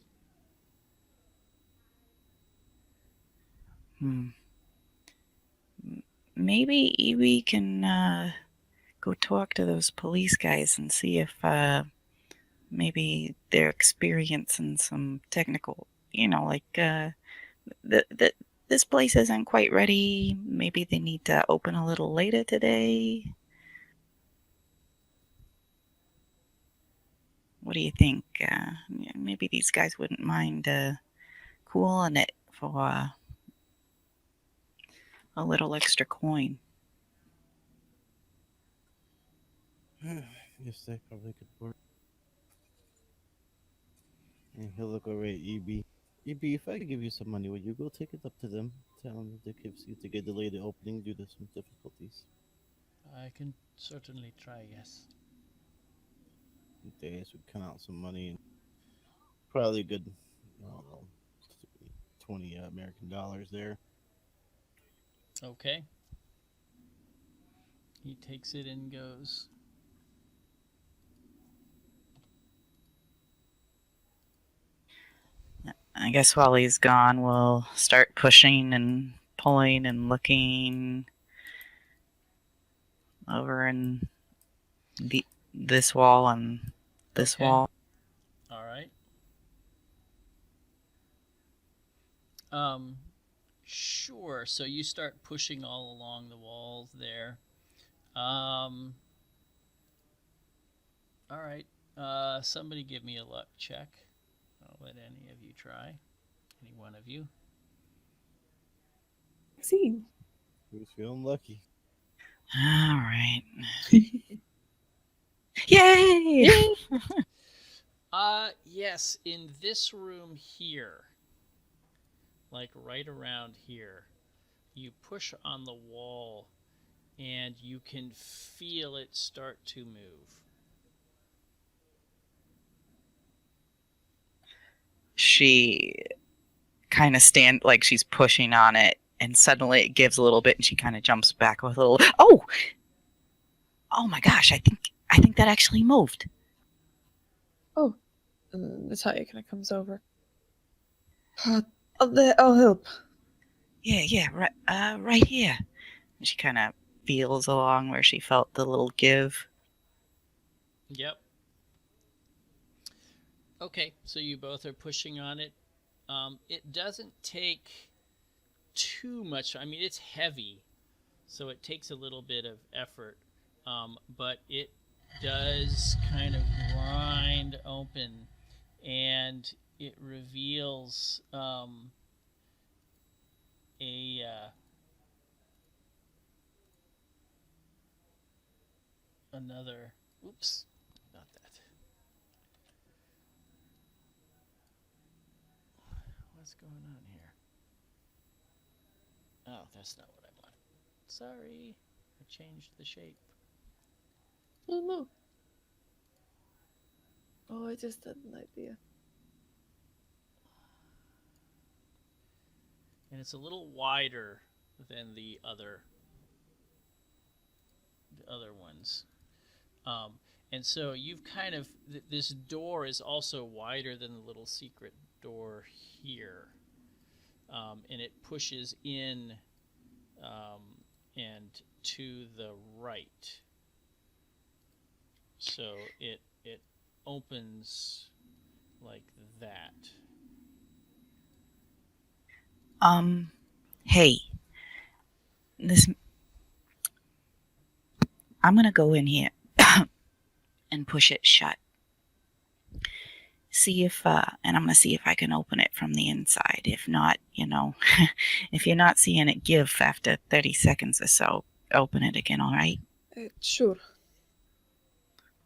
Maybe we can go talk to those police guys and see if maybe they're experiencing some technical, like this place isn't quite ready. Maybe they need to open a little later today. What do you think? Maybe these guys wouldn't mind cooling it for a little extra coin. Yes, that probably could work. And he'll look over at EB. EB, if I could give you some money, would you go take it up to them? Tell them that they could see to get delayed the opening due to some difficulties. I can certainly try, yes. Thaddeus would count out some money and probably a good, I don't know, 20 American dollars there. Okay. He takes it and goes. I guess while he's gone, we'll start pushing and pulling and looking over in this wall and this Okay. wall. All right. Sure. So you start pushing all along the walls there. All right. Somebody give me a luck check. I'll let any of you try. Any one of you. Maxine. Who's feeling lucky? All right. Yay! Yes, in this room here, like right around here, you push on the wall and you can feel it start to move. She kind of like she's pushing on it, and suddenly it gives a little bit, and she kind of jumps back with a little. Oh my gosh! I think that actually moved. Oh, and Natalia kind of comes over. I'll help. Yeah, right here. And she kind of feels along where she felt the little give. Yep. Okay, so you both are pushing on it. It doesn't take too much. I mean, it's heavy, so it takes a little bit of effort, but it does kind of grind open, and it reveals another. Oops, not that. What's going on here? Oh, that's not what I want. Sorry, I changed the shape. Oh no. Oh, I just had an idea. And it's a little wider than the other ones. And so you've kind of this door is also wider than the little secret door here, and it pushes in and to the right. So it opens like that. Hey, I'm gonna go in here and push it shut. See if, and I'm gonna see if I can open it from the inside. If not, if you're not seeing it give after 30 seconds or so, open it again, all right? Sure.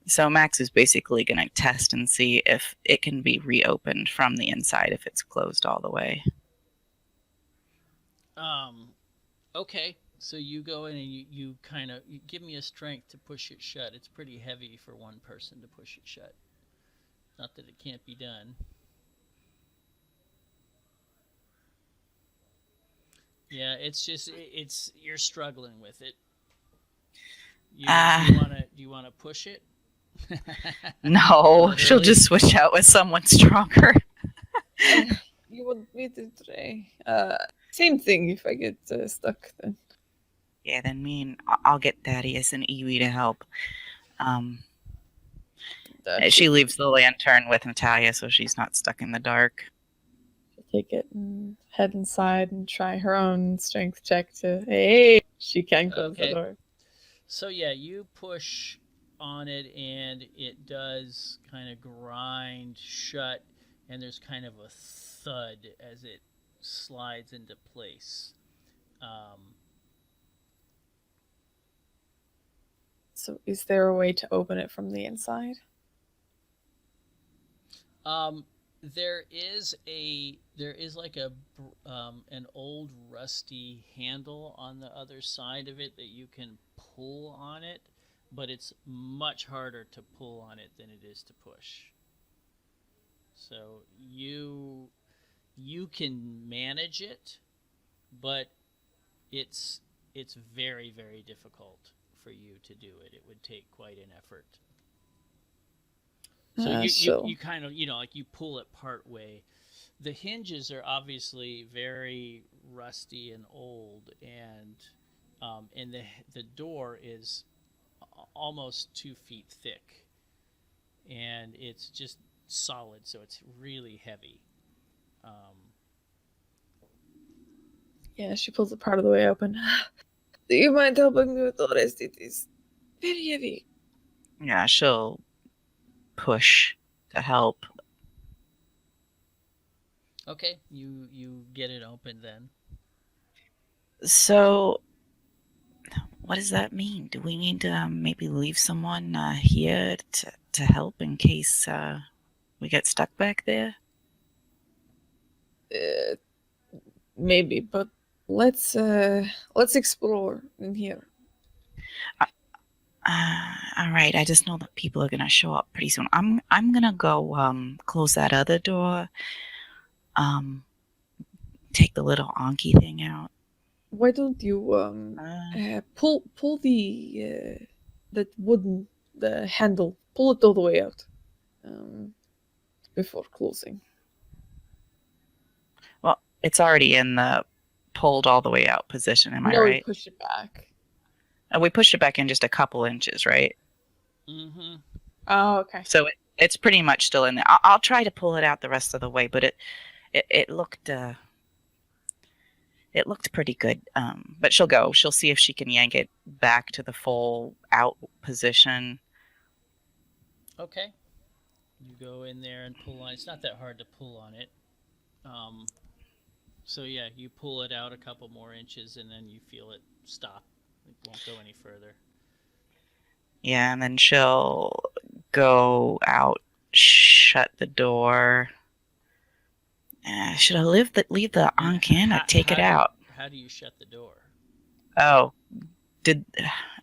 So Max is basically gonna test and see if it can be reopened from the inside if it's closed all the way. Okay. So you go in and you kind of give me a strength to push it shut. It's pretty heavy for one person to push it shut. Not that it can't be done. Yeah, it's just you're struggling with it. Do you want to push it? No, she'll just switch out with someone stronger. You want me to try? Same thing if I get stuck then. Yeah, then I'll get Thaddeus and Iwi to help. She leaves the lantern with Natalia so she's not stuck in the dark. She'll take it and head inside and try her own strength check to, hey, she can close the door. So yeah, you push on it and it does kind of grind shut, and there's kind of a thud as it slides into place. So is there a way to open it from the inside? There is like an old rusty handle on the other side of it that you can pull on it, but it's much harder to pull on it than it is to push. So you can manage it, but it's very, very difficult for you to do it. It would take quite an effort. So you kind of, like you pull it part way, the hinges are obviously very rusty and old, and the door is almost 2 feet thick, and it's just solid, so it's really heavy. Um, Yeah, she pulls it part of the way open. Do you mind helping me with the rest? It is very heavy. Yeah, she'll push to help. okay, you get it open then. So, what does that mean? Do we need to maybe leave someone here to help in case we get stuck back there? Maybe, but let's explore in here. All right. I just know that people are gonna show up pretty soon. I'm gonna go close that other door. Take the little Anki thing out. Why don't you pull the that wooden the handle, pull it all the way out before closing. Well, it's already in the pulled all the way out position. Am I No, right? push it back. We pushed it back in just a couple inches, right? Mm-hmm. Oh, okay. So it's pretty much still in there. I'll try to pull it out the rest of the way, but it looked pretty good. But she'll go. She'll see if she can yank it back to the full out position. Okay. You go in there and pull on. It's not that hard to pull on it. So yeah, you pull it out a couple more inches, and then you feel it stop. It won't go any further. Yeah, and then she'll go out, shut the door. Should I leave the ankh in or take it out? How do you shut the door? Oh,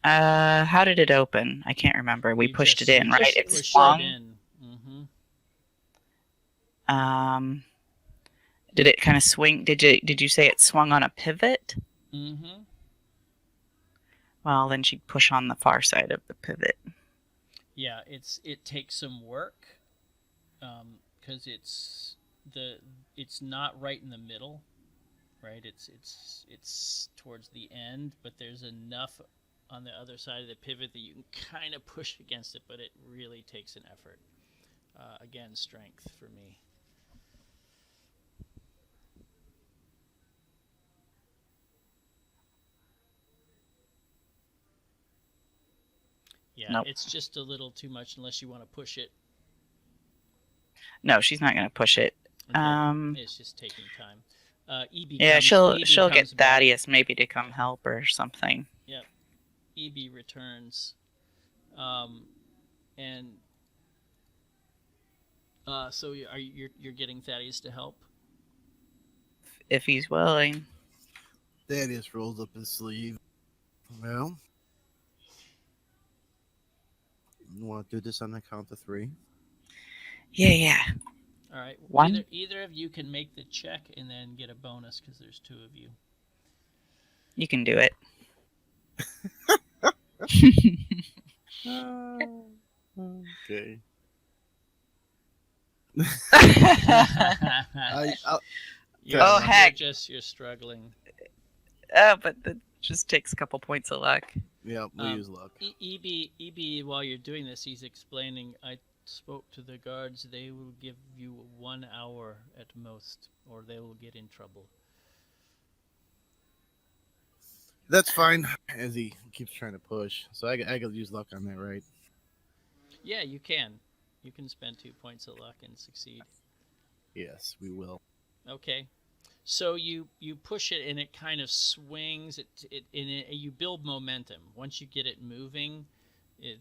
how did it open? I can't remember. We pushed it in, right? It swung. In. Mm-hmm. Did it kind of swing? Did you say it swung on a pivot? Mm-hmm. Well, then she'd push on the far side of the pivot. Yeah, it takes some work, because it's not right in the middle, right? It's towards the end, but there's enough on the other side of the pivot that you can kind of push against it, but it really takes an effort. Again, strength for me. Yeah, Nope. It's just a little too much unless you want to push it. No, she's not going to push it. Okay. It's just taking time. Yeah, she'll get Thaddeus maybe to come help or something. Yep. EB returns, and so you're getting Thaddeus to help? If he's willing. Thaddeus rolls up his sleeve. Well, you want to do this on the count of 3? Yeah. All right. One. Either of you can make the check and then get a bonus because there's 2 of you. You can do it. Okay. Heck. You're struggling. But that just takes a couple points of luck. Yeah, we use luck. EB, while you're doing this, he's explaining, I spoke to the guards. They will give you 1 hour at most, or they will get in trouble. That's fine, as he keeps trying to push. So I could use luck on that, right? Yeah, you can. You can spend 2 points of luck and succeed. Yes, we will. Okay. So you push it and it kind of swings. You build momentum. Once you get it moving,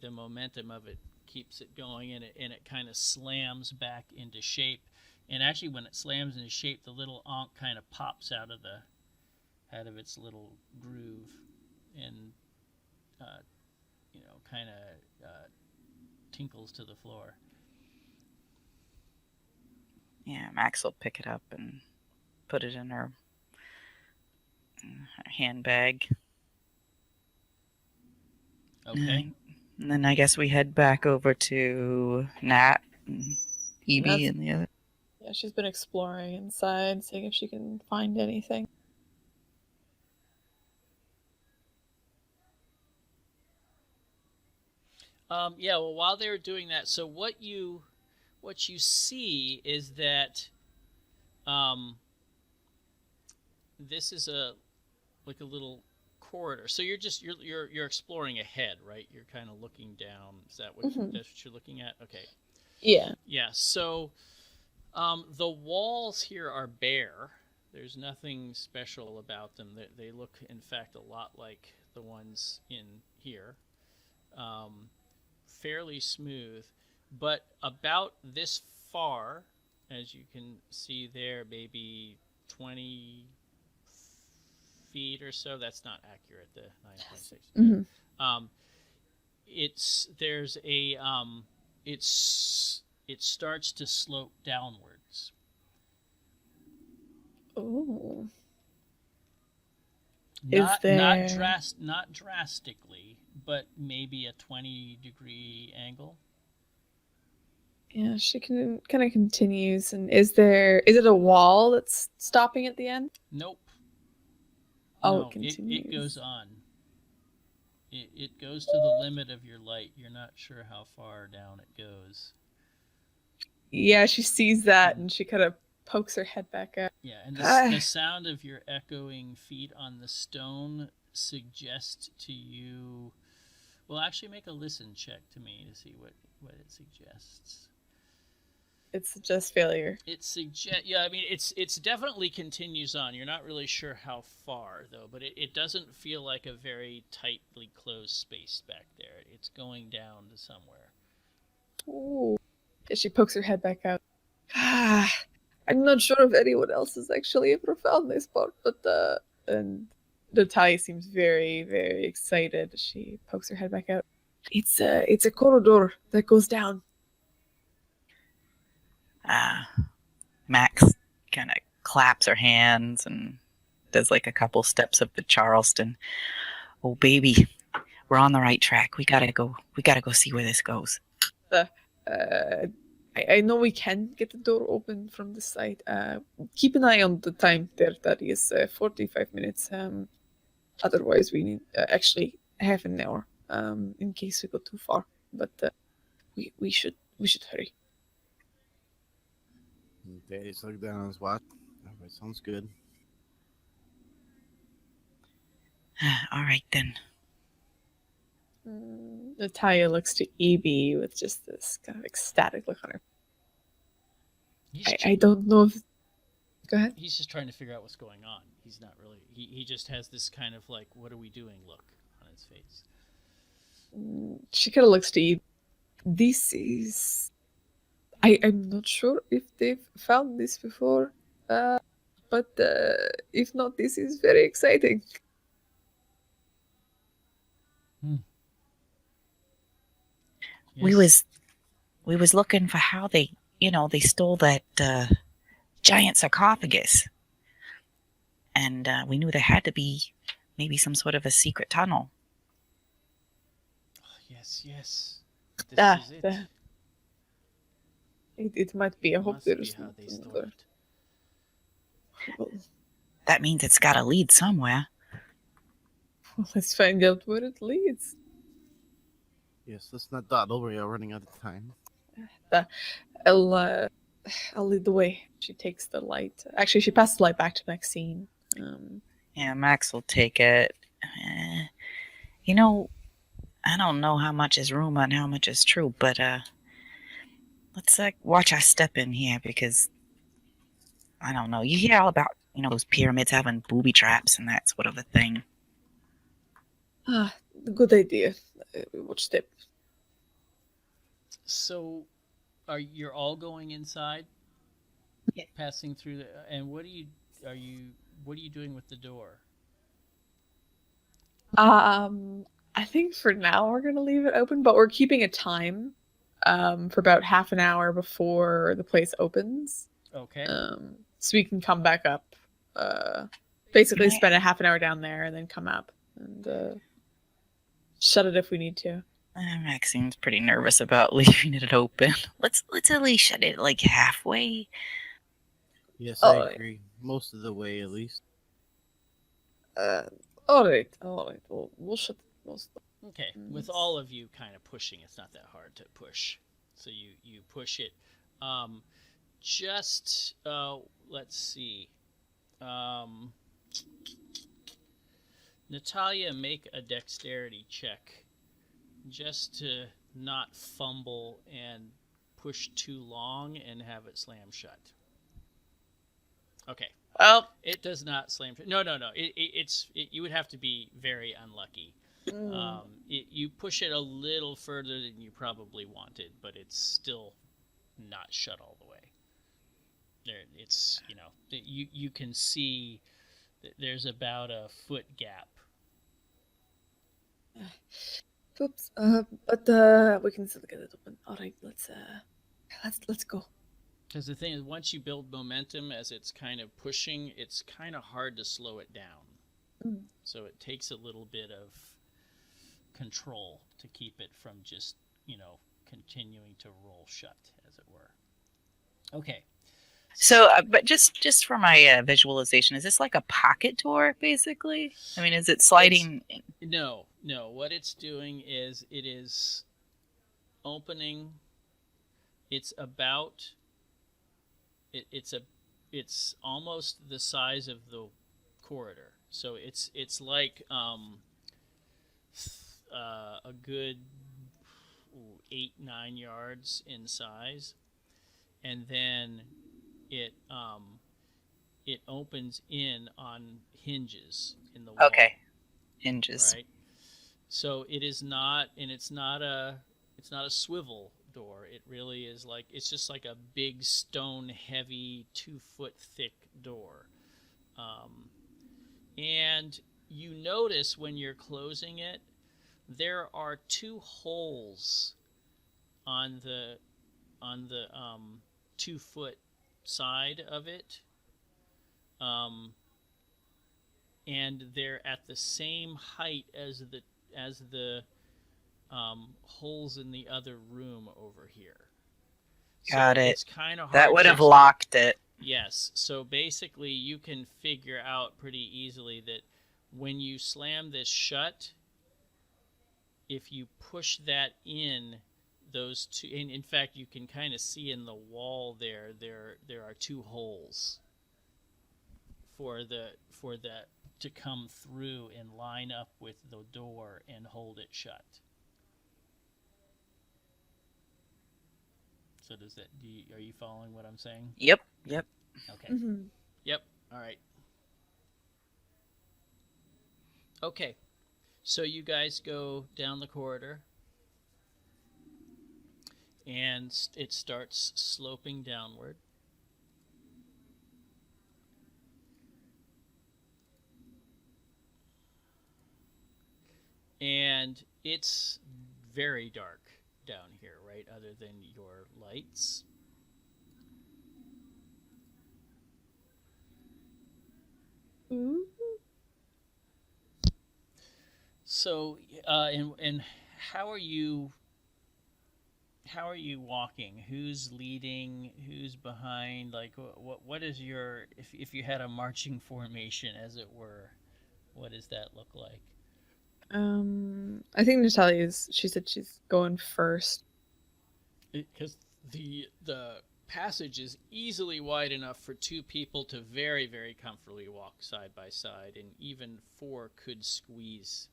the momentum of it keeps it going, and it kind of slams back into shape. And actually, when it slams into shape, the little ankh kind of pops out of its little groove, and kind of tinkles to the floor. Yeah, Max will pick it up and put it in her handbag. Okay. And then I guess we head back over to Nat and Evie and the other. Yeah, she's been exploring inside, seeing if she can find anything. Yeah. Well, while they were doing that, so what you see is that um, this is a little corridor. So you're exploring ahead, right? You're kind of looking down. Is that what that's what you're looking at? Okay. Yeah. Yeah. So the walls here are bare. There's nothing special about them. They look, in fact, a lot like the ones in here. Fairly smooth, but about this far, as you can see there, maybe 20 feet or so. That's not accurate. The 9.6. Mm-hmm. It starts to slope downwards. Oh. Not drastically, but maybe a 20-degree angle. Yeah, she kind of continues. And is it a wall that's stopping at the end? Nope. Oh, No, it continues. It goes on. It goes to the limit of your light. You're not sure how far down it goes. Yeah, she sees that and she kind of pokes her head back up. Yeah, and the sound of your echoing feet on the stone suggests to you... Well, actually make a listen check to me to see what it suggests. It suggests failure. Yeah, I mean, it's definitely continues on. You're not really sure how far, though, but it doesn't feel like a very tightly closed space back there. It's going down to somewhere. Ooh. Yeah, she pokes her head back out. I'm not sure if anyone else has actually ever found this part, but and Natalia seems very, very excited. She pokes her head back out. It's a corridor that goes down. Max kind of claps her hands and does like a couple steps up to Charleston. Oh, baby, we're on the right track. We gotta go see where this goes. I know we can get the door open from the side. Keep an eye on the time there. That is 45 minutes. Otherwise, we need actually half an hour in case we go too far. But we should hurry. Daddy's looking down on his watch. That sounds good. All right, then. Natalia looks to Evie with just this kind of ecstatic look on her. I don't know if... Go ahead. He's just trying to figure out what's going on. He's not really... He just has this kind of like, what are we doing look on his face. She kind of looks to Evie. This is... I'm not sure if they've found this before, but if not, this is very exciting. Yes. We was looking for how they stole that giant sarcophagus, and we knew there had to be maybe some sort of a secret tunnel. Oh, yes. This is it. It might be. I hope there's how they stole it. Well, that means it's got to lead somewhere. Well, let's find out where it leads. Yes, let's not dawdle. We are running out of time. I'll lead the way. She takes the light. Actually, she passes the light back to Maxine. Yeah, Max will take it. I don't know how much is rumor and how much is true, but let's watch our step in here, because I don't know. You hear all about those pyramids having booby traps and that sort of a thing. Good idea. We watch step. So, you're all going inside? Yeah. Passing through and what are you doing with the door? I think for now we're gonna leave it open, but we're keeping a time for about half an hour before the place opens. Okay. So we can come back up. Basically spend a half an hour down there and then come up and shut it if we need to. Maxine's pretty nervous about leaving it open. Let's at least shut it like halfway Yes, I Alright. agree. Most of the way, at least. Alright. We'll shut most of Okay, with the all of you kind of pushing, it's not that hard to push. So you push it. Um, just let's see. Um, Natalia, make a dexterity check just to not fumble and push too long and have it slam shut. Okay. Well, It does not slam shut. No. You would have to be very unlucky. You push it a little further than you probably wanted, but it's still not shut all the way. It's you can see that there's about a foot gap. Oops. But we can still get it open. Alright, let's go. Because the thing is, once you build momentum as it's kind of pushing, it's kind of hard to slow it down. So it takes a little bit of control to keep it from just, continuing to roll shut, as it were. Okay. so but just for my visualization, is this like a pocket door, basically? I mean, is it sliding? No. What it's doing is it is opening. It's about. It's almost the size of the corridor. So it's like a good 8-9 yards in size, and then it opens in on hinges in the wall. Okay, hinges. Right. So it is not, and it's not a swivel door. It really is it's just like a big stone heavy 2-foot thick door. And you notice when you're closing it, there are 2 holes on the 2-foot side of it. And they're at the same height as the holes in the other room over here. Got it. It's kind of hard. That would have locked it. Yes. So basically, you can figure out pretty easily that when you slam this shut, if you push that in, those 2, and in fact, you can kind of see in the wall there are 2 holes for that to come through and line up with the door and hold it shut. So are you following what I'm saying? Yep. Okay. Yep. All right. Okay. So you guys go down the corridor, and it starts sloping downward. And it's very dark down here, right? Other than your lights. So, and how are you walking? Who's leading? Who's behind? Like, what is your, if you had a marching formation, as it were, what does that look like? I think she said she's going first. Because the passage is easily wide enough for 2 people to very, very comfortably walk side by side, and even 4 could squeeze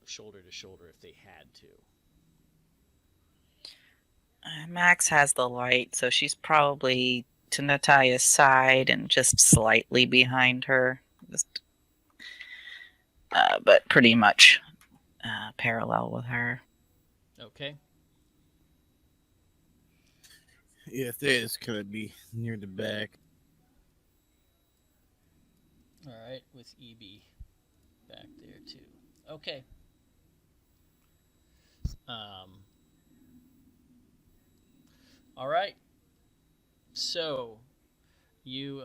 shoulder to shoulder if they had to. Max has the light, so she's probably to Natalia's side and just slightly behind her. But pretty much parallel with her. Okay. Yeah, Thea's gonna be near the back. All right, with EB back there too. Okay. All right. So, you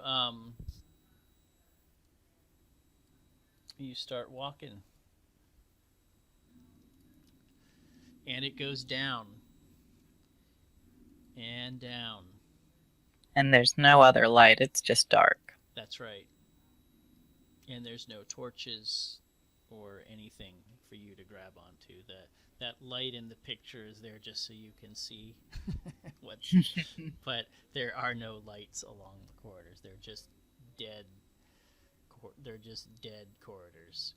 start walking, and it goes down and down And there's no other light. It's just dark. That's right. And there's no torches or anything for you to grab onto. That light in the picture is there just so you can see what. But there are no lights along the corridors. They're just dead. They're just dead corridors.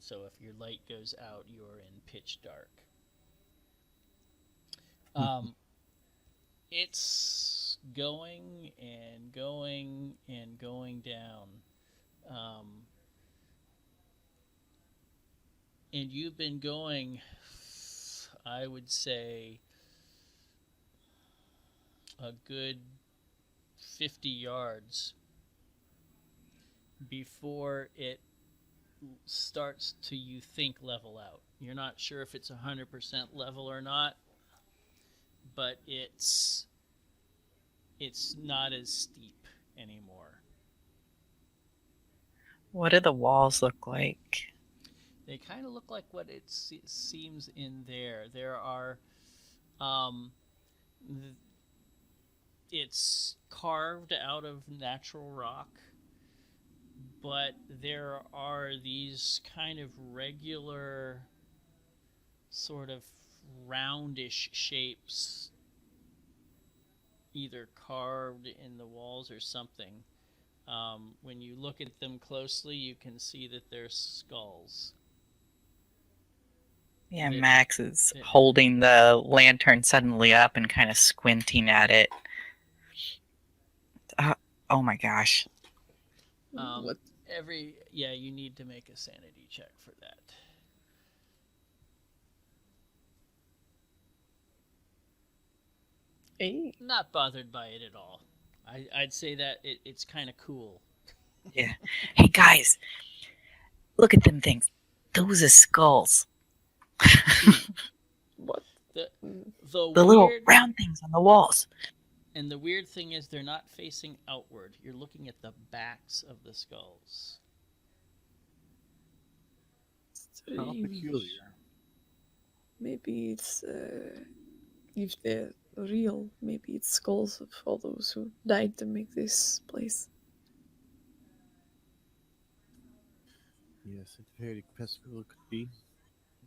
So if your light goes out, you're in pitch dark. It's going and going and going down. And you've been going, I would say, a good 50 yards before it starts to, you think, level out. You're not sure if it's 100% level or not, but it's not as steep anymore. What do the walls look like? They kind of look like what it seems in there. There are, it's carved out of natural rock, but there are these kind of regular, sort of roundish shapes, either carved in the walls or something. When you look at them closely, you can see that they're skulls. Yeah, Max is holding the lantern suddenly up and kind of squinting at it. Oh my gosh. What? You need to make a sanity check for that. Hey. Not bothered by it at all. I'd say that it's kind of cool. Yeah. Hey guys, look at them things. Those are skulls. What? The little round things on the walls. And the weird thing is they're not facing outward. You're looking at the backs of the skulls. How peculiar. Maybe it's if they're real, maybe it's skulls of all those who died to make this place. Yes, it's very peculiar could be.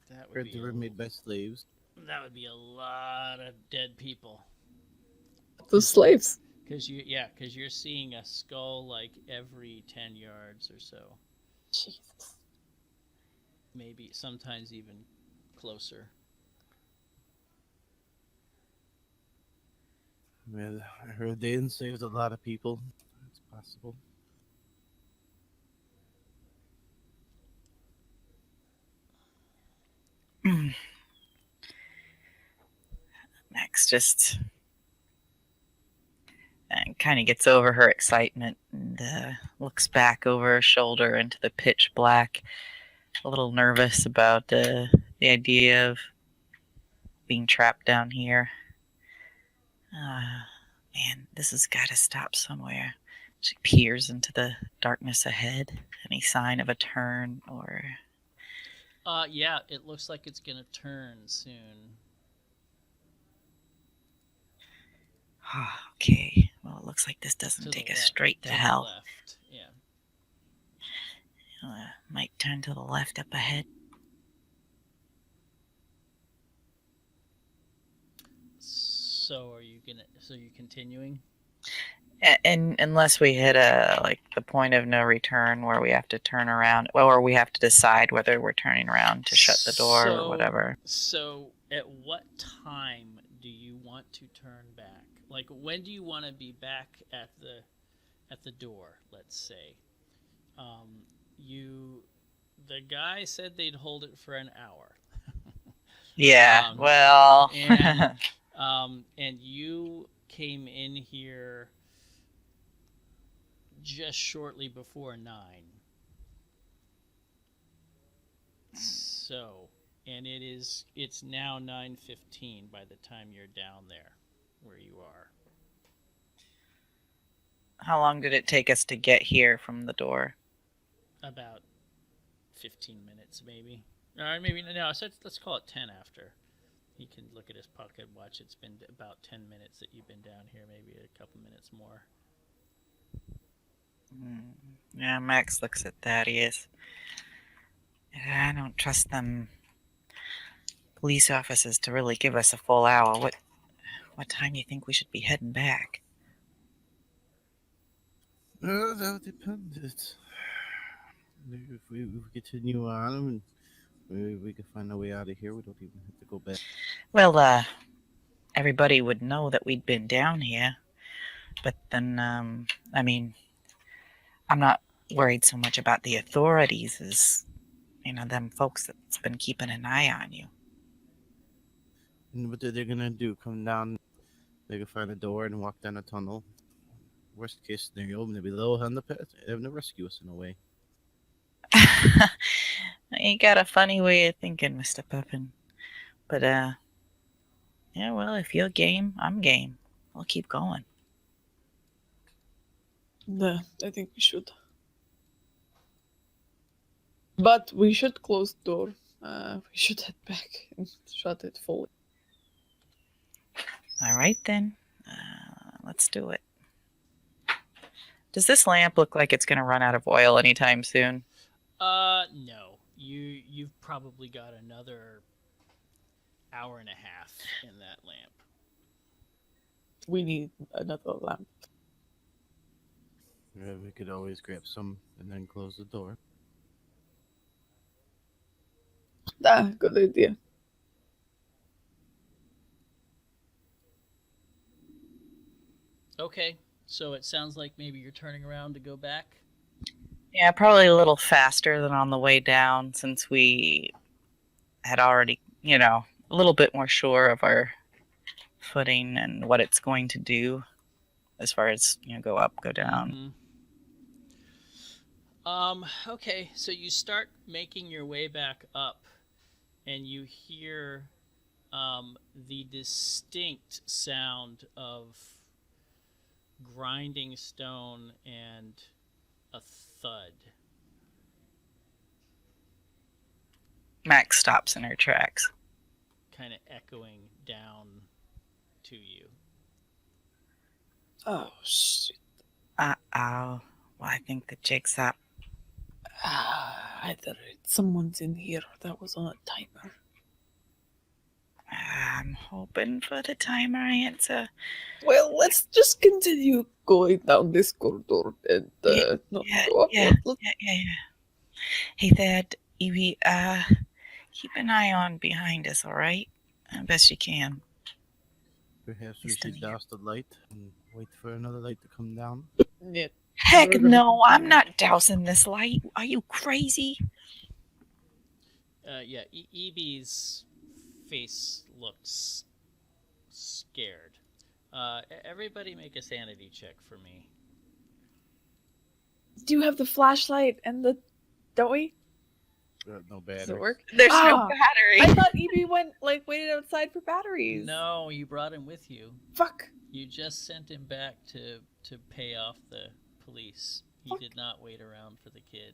That would Heard be they were made by slaves. That would be a lot of dead people. Those slaves. Because you're seeing a skull like every 10 yards or so. Jesus. Maybe sometimes even closer. Well, I heard they enslaved a lot of people. It's possible. Max just kind of gets over her excitement and looks back over her shoulder into the pitch black, a little nervous about the idea of being trapped down here. Man, this has got to stop somewhere. She peers into the darkness ahead. Any sign of a turn or... Yeah, it looks like it's going to turn soon. Okay, well, it looks like this doesn't To take the us left, straight to the hell. left, yeah. Might turn to the left up ahead. So you're continuing? And unless we hit the point of no return where we have to turn around, or we have to decide whether we're turning around to shut the door or whatever. So at what time do you want to turn back? Like, when do you want to be back at the door, let's say? The guy said they'd hold it for an hour. Yeah, well... and you came in here just shortly before 9. So, and it's now 9:15 by the time you're down there where you are. How long did it take us to get here from the door? About 15 minutes, maybe. Or maybe, no, so let's call it 10 after. He can look at his pocket watch. It's been about 10 minutes that you've been down here, maybe a couple minutes more. Yeah, Max looks at Thaddeus. I don't trust them police officers to really give us a full hour. What time do you think we should be heading back? That would depend. If we continue on, we can find a way out of here. We don't even have to go back. Well, everybody would know that we'd been down here. But then, I mean, I'm not worried so much about the authorities as, them folks that's been keeping an eye on you. And what they're gonna do? Come down? They can find a door and walk down a tunnel. Worst case scenario, maybe they'll have to rescue us in a way. You got a funny way of thinking, Mr. Puffin. But, yeah, well, if you're game, I'm game. We'll keep going. No, I think we should. But we should close the door. We should head back and shut it fully. All right, then. Let's do it. Does this lamp look like it's going to run out of oil anytime soon? No. You've probably got another hour and a half in that lamp. We need another lamp. Yeah, we could always grab some and then close the door. Good idea. Okay, so it sounds like maybe you're turning around to go back. Yeah, probably a little faster than on the way down since we had already, a little bit more sure of our footing and what it's going to do as far as, go up, go down. Mm-hmm. Okay, so you start making your way back up and you hear the distinct sound of grinding stone and a thud. Max stops in her tracks. Kind of echoing down to you. Oh, shit. Uh-oh. Well, I think the jig's up. Either someone's in here that was on a timer. I'm hoping for the timer answer. Well, let's just continue going down this corridor and not go up. Yeah. Hey, Thad, Evie, keep an eye on behind us, all right? Best you can. Perhaps we should douse the light and wait for another light to come down. Yeah. Heck no, I'm not dousing this light. Are you crazy? Yeah, Evie's face looks scared. Everybody make a sanity check for me. Do you have the flashlight and the... Don't we? No battery. Does it work? There's no battery. I thought Evie waited outside for batteries. No, you brought him with you. Fuck. You just sent him back to pay off the police. He did not wait around for the kid.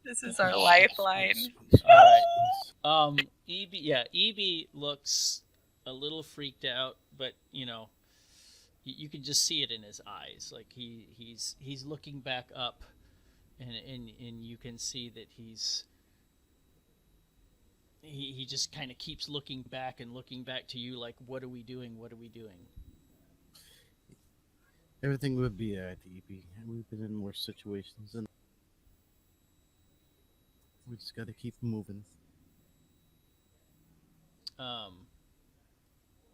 This is our lifeline. All right. Evie looks a little freaked out, but you can just see it in his eyes. Like he's looking back up, and you can see that he just kind of keeps looking back to you, like, what are we doing? What are we doing? Everything would be alright, EP. We've been in worse situations, and we just gotta keep moving.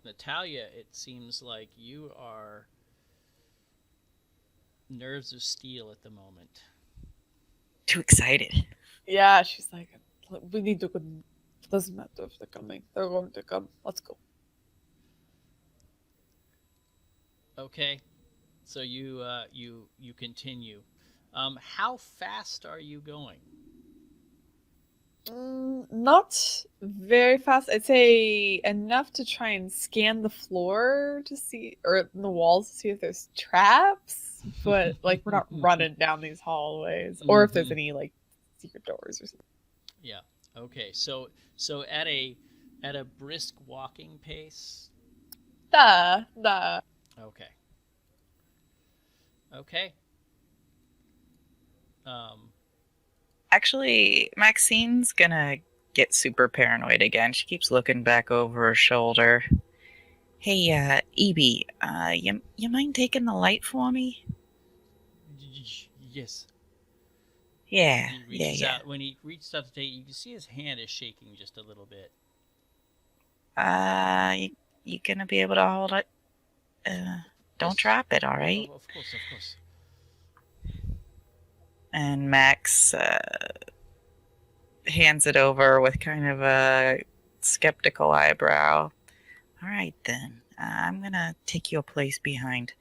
Natalia, it seems like you are nerves of steel at the moment. Too excited. Yeah, she's like, we need to go. Doesn't matter if they're coming. They're going to come. Let's go. Okay, so you continue. How fast are you going? Not very fast. I'd say enough to try and scan the floor to see, or the walls to see if there's traps. But like, we're not running down these hallways, or if there's any like secret doors or something. Yeah. Okay. So at a At a brisk walking pace? Da. Okay. Okay. Actually, Maxine's gonna get super paranoid again. She keeps looking back over her shoulder. Hey, Evie, you mind taking the light for me? Yes. Yeah, He reaches yeah. out. When he reaches out to take, you can see his hand is shaking just a little bit. You gonna be able to hold it? Don't Yes. drop it, all right? Of course, of course. And Max hands it over with kind of a skeptical eyebrow. All right, then. I'm gonna take you a place behind.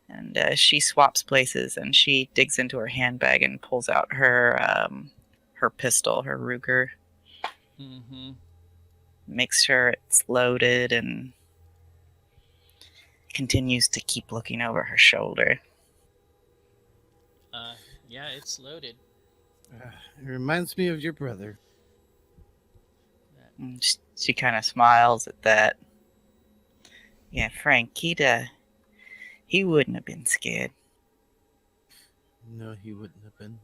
And she swaps places, and she digs into her handbag and pulls out her pistol, her Ruger. Mm-hmm. Makes sure it's loaded and continues to keep looking over her shoulder. Yeah, it's loaded. It reminds me of your brother. And she kind of smiles at that. Yeah, Frank, he wouldn't have been scared. No, he wouldn't have been.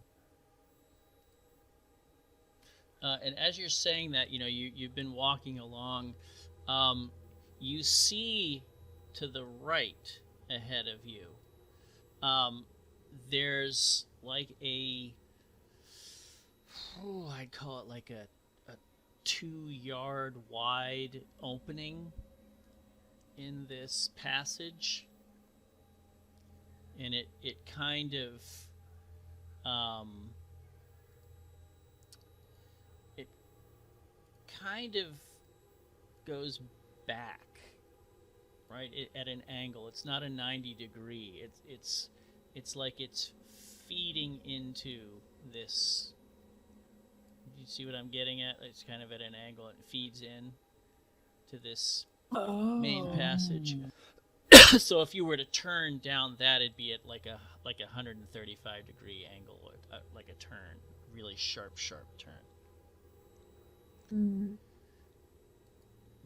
And as you're saying that, you've been walking along. You see to the right ahead of you. There's like I'd call it like a 2-yard wide opening in this passage, and it kind of goes back, right, at an angle. It's not a 90-degree. It's like it's feeding into this. Do you see what I'm getting at? It's kind of at an angle. It feeds in to this main passage. So if you were to turn down that, it'd be at like a 135-degree angle, like a turn, really sharp turn.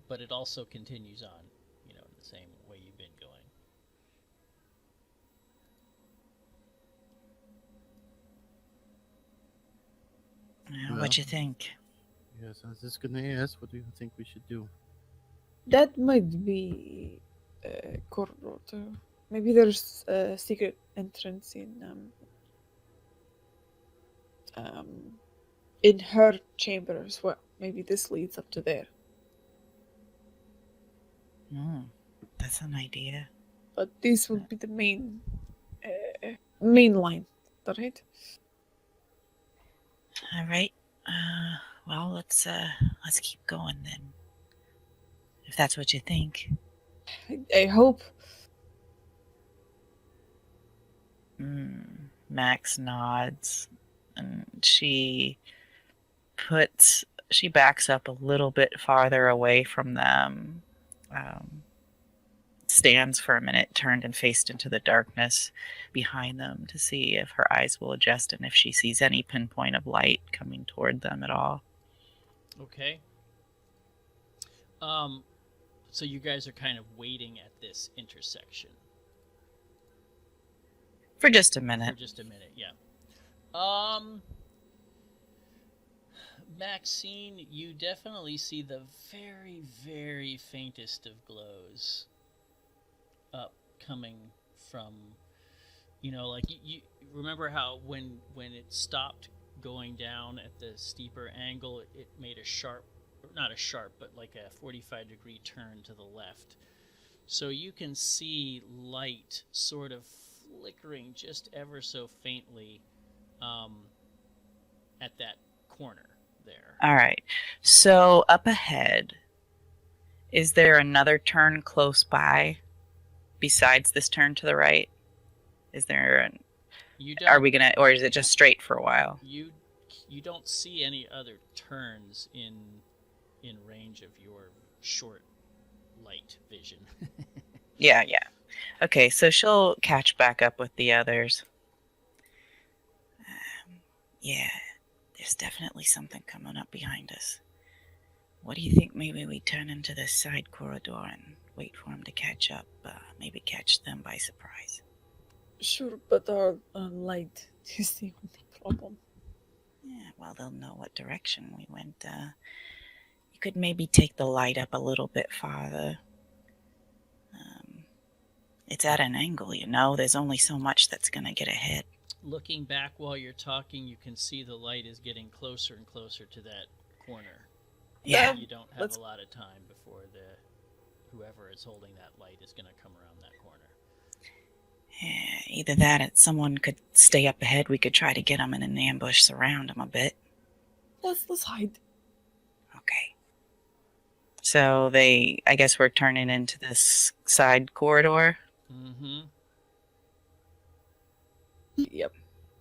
But it also continues on, in the same way you've been going. What'd you think? Yes, I was just gonna ask, what do you think we should do? That might be a corridor too. Maybe there's a secret entrance in her chamber as well. Maybe this leads up to there. That's an idea. But this would be the main line, right? All right. Well, let's keep going then. If that's what you think. I hope. Max nods, and she backs up a little bit farther away from them. Stands for a minute, turned and faced into the darkness behind them to see if her eyes will adjust and if she sees any pinpoint of light coming toward them at all. Okay. So you guys are kind of waiting at this intersection. For just a minute. Yeah. Maxine, you definitely see the very, very faintest of glows up coming from, like you remember how when it stopped going down at the steeper angle, it made a sharp, not a sharp, but like a 45-degree turn to the left. So you can see light sort of flickering just ever so faintly at that corner there. All right. So up ahead, is there another turn close by besides this turn to the right? Is there are we gonna, or is it just straight for a while? You don't see any other turns in range of your short light vision. Yeah. Okay, so she'll catch back up with the others. Yeah, there's definitely something coming up behind us. What do you think? Maybe we turn into this side corridor and wait for him to catch up. Maybe catch them by surprise. Sure, but our light is the only problem. Yeah, well, they'll know what direction we went. You could maybe take the light up a little bit farther. It's at an angle, you know. There's only so much that's going to get ahead. Looking back while you're talking, you can see the light is getting closer and closer to that corner. Yeah. You don't have a lot of time before whoever is holding that light is going to come around that corner. Yeah, either that or someone could stay up ahead. We could try to get them in an ambush, surround them a bit. Let's hide. Okay. So I guess we're turning into this side corridor. Mm-hmm. Yep.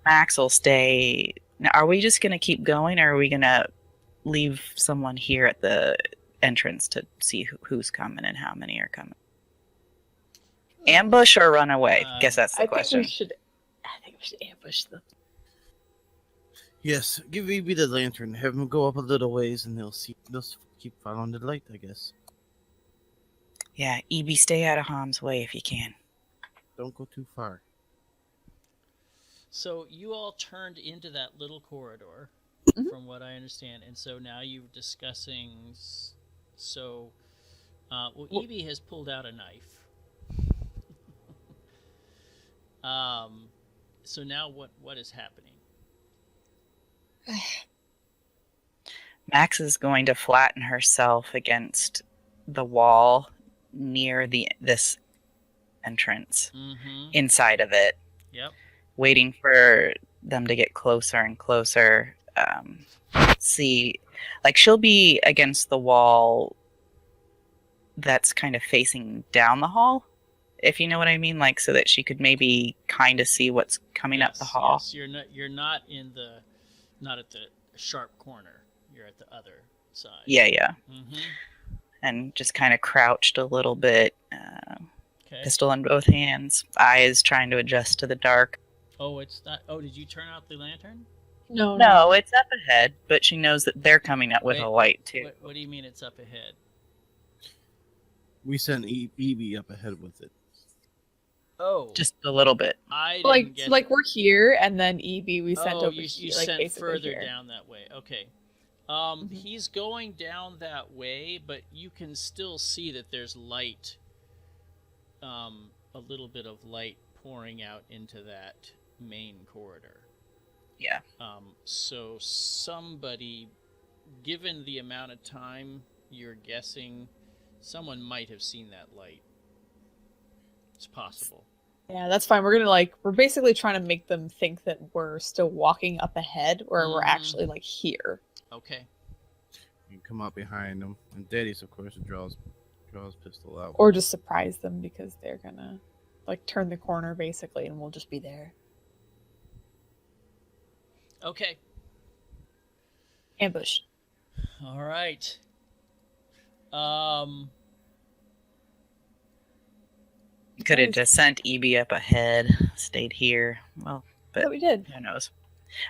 Max will stay. Now, are we just going to keep going, or are we going to leave someone here at the entrance to see who's coming and how many are coming? Ambush or run away? Guess that's the question. I think we should ambush them. Yes, give Evie the lantern. Have him go up a little ways, and they'll keep following the light, I guess. Yeah, EB, stay out of harm's way if you can. Don't go too far. So you all turned into that little corridor, from what I understand, and so now you're discussing. So, Evie has pulled out a knife. So now what is happening? Max is going to flatten herself against the wall near this entrance, inside of it. Yep. Waiting for them to get closer and closer. See, like she'll be against the wall that's kind of facing down the hall, if you know what I mean, like so that she could maybe kind of see what's coming up the hall. Yes, you're not at the sharp corner. You're at the other side. Yeah. Mm-hmm. And just kind of crouched a little bit, Okay. pistol in both hands, eyes trying to adjust to the dark. Oh, it's not. Oh, did you turn out the lantern? No, it's up ahead, but she knows that they're coming up with a light too. What do you mean it's up ahead? We sent Evie up ahead with it. Oh, Just a little bit. I didn't get Like we're here, and then EB we sent over you here, sent basically further here. down that way. Okay. He's going down that way, but you can still see that there's light. A little bit of light pouring out into that main corridor. Yeah. So somebody, given the amount of time you're guessing, someone might have seen that light. It's possible. Yeah, that's fine. We're basically trying to make them think that we're still walking up ahead, or we're actually like here. Okay. You come up behind them, and Daddy's, of course, draws pistol out. Or just surprise them because they're gonna like turn the corner basically, and we'll just be there. Okay. Ambush. All right. Could have just sent EB up ahead, stayed here. Well, but we did. who knows?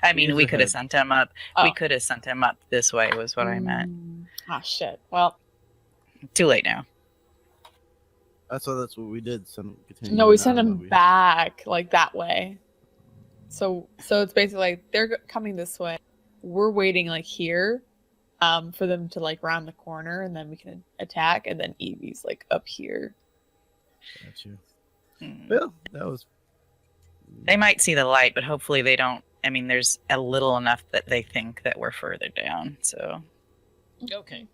I mean, we could have sent him up. Oh. We could have sent him up this way, was what I meant. Ah, shit. Well, Too late now. That's what we did. no, we sent him back like that way. So it's basically like they're coming this way. We're waiting like here, for them to like round the corner, and then we can attack. And then Evie's like up here. Got you. Hmm. Well, that was. They might see the light, but hopefully they don't. I mean, there's a little enough that they think that we're further down. So. Okay.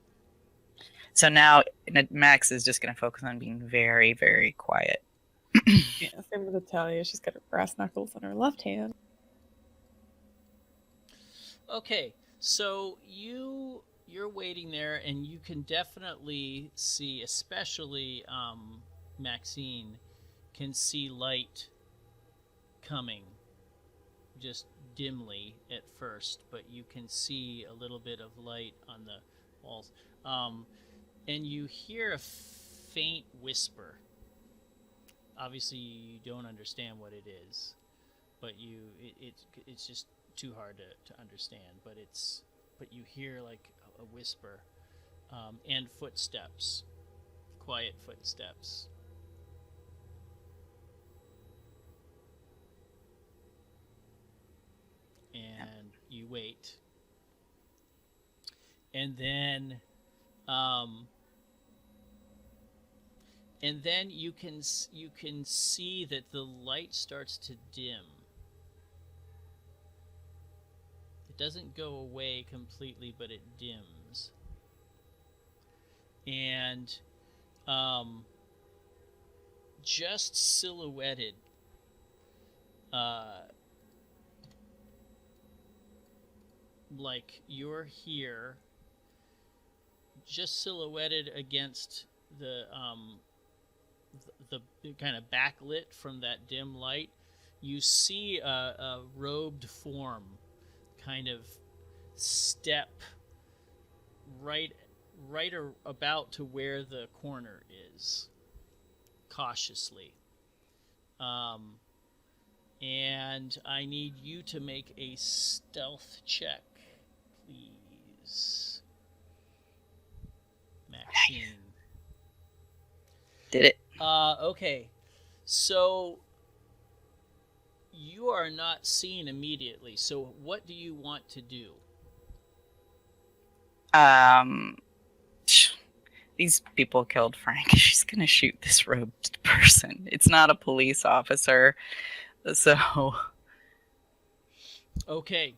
So now Max is just going to focus on being very, very quiet. Yeah, same with Natalia. She's got her brass knuckles in her left hand. Okay. So you're waiting there, and you can definitely see, especially Maxine, can see light coming, just dimly at first, but you can see a little bit of light on the walls. And you hear a faint whisper. Obviously, you don't understand what it is, but it's just too hard to understand. But you hear like a whisper, and footsteps, quiet footsteps. And you wait, and then you can see that the light starts to dim. It doesn't go away completely, but it dims. And just silhouetted, like you're here, just silhouetted against the kind of backlit from that dim light, you see a robed form kind of step right about to where the corner is, cautiously. And I need you to make a stealth check, please. Maxine. Did it. Okay. So you are not seen immediately. So what do you want to do? These people killed Frank. She's gonna shoot this robed person. It's not a police officer. So Okay.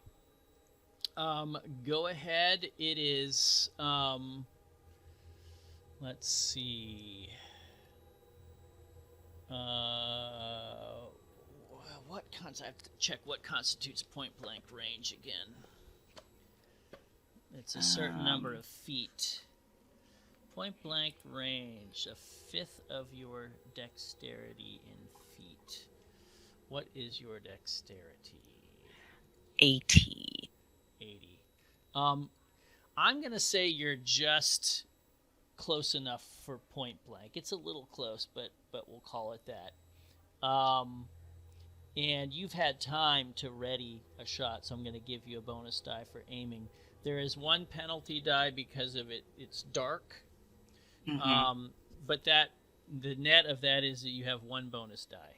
Go ahead. It is let's see. I have to check what constitutes point blank range again. It's a certain number of feet. Point blank range, a fifth of your dexterity in feet. What is your dexterity? 80. 80. I'm gonna say you're just close enough for point blank. It's a little close, but we'll call it that. And you've had time to ready a shot, so I'm going to give you a bonus die for aiming. There is one penalty die because of it's dark, but the net of that is that you have one bonus die.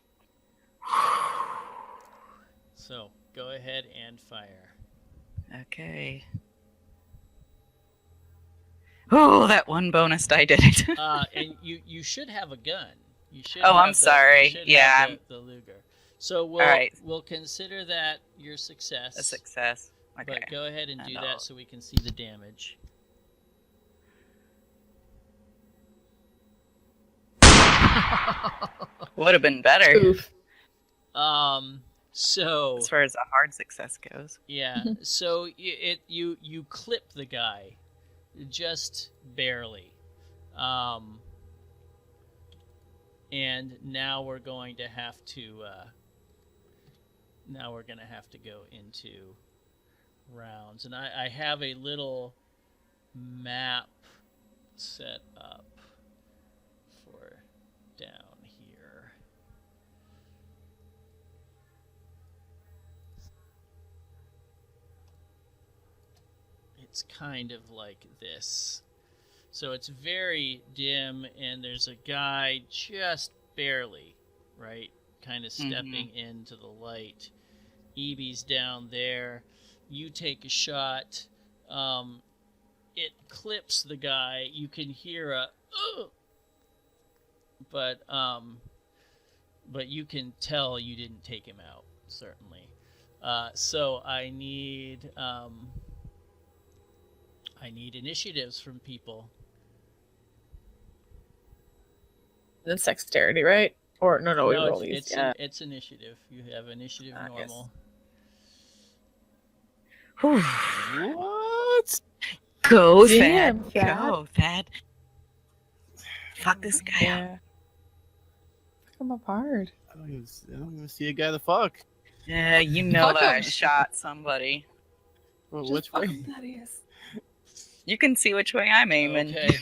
So go ahead and fire. Okay. Oh, that one bonus die did it. And you should have a gun. You should. Oh, I'm sorry. Yeah, the Luger. So we'll consider that your success. A success. Okay. But go ahead and do that so we can see the damage. Would have been better. Oof. So as far as a hard success goes. Yeah. So you clip the guy, just barely. And now we're going to have to. Now we're going to have to go into rounds. And I have a little map set up for down here. It's kind of like this. So it's very dim, and there's a guy just barely, right, kind of stepping into the light. Evie's down there. You take a shot. It clips the guy. You can hear a but you can tell you didn't take him out, certainly. So I need initiatives from people. That's dexterity, right? Or no, we roll these. It's initiative. You have initiative normal. What? Go, Damn, Thad. Go, Thad. Fuck this guy up. Yeah. Fuck him apart. I don't even see a guy to fuck. Yeah, you know Fuck that I him. shot somebody. Well, Just which fuck way? him, Thaddeus. You can see which way I'm aiming. Okay.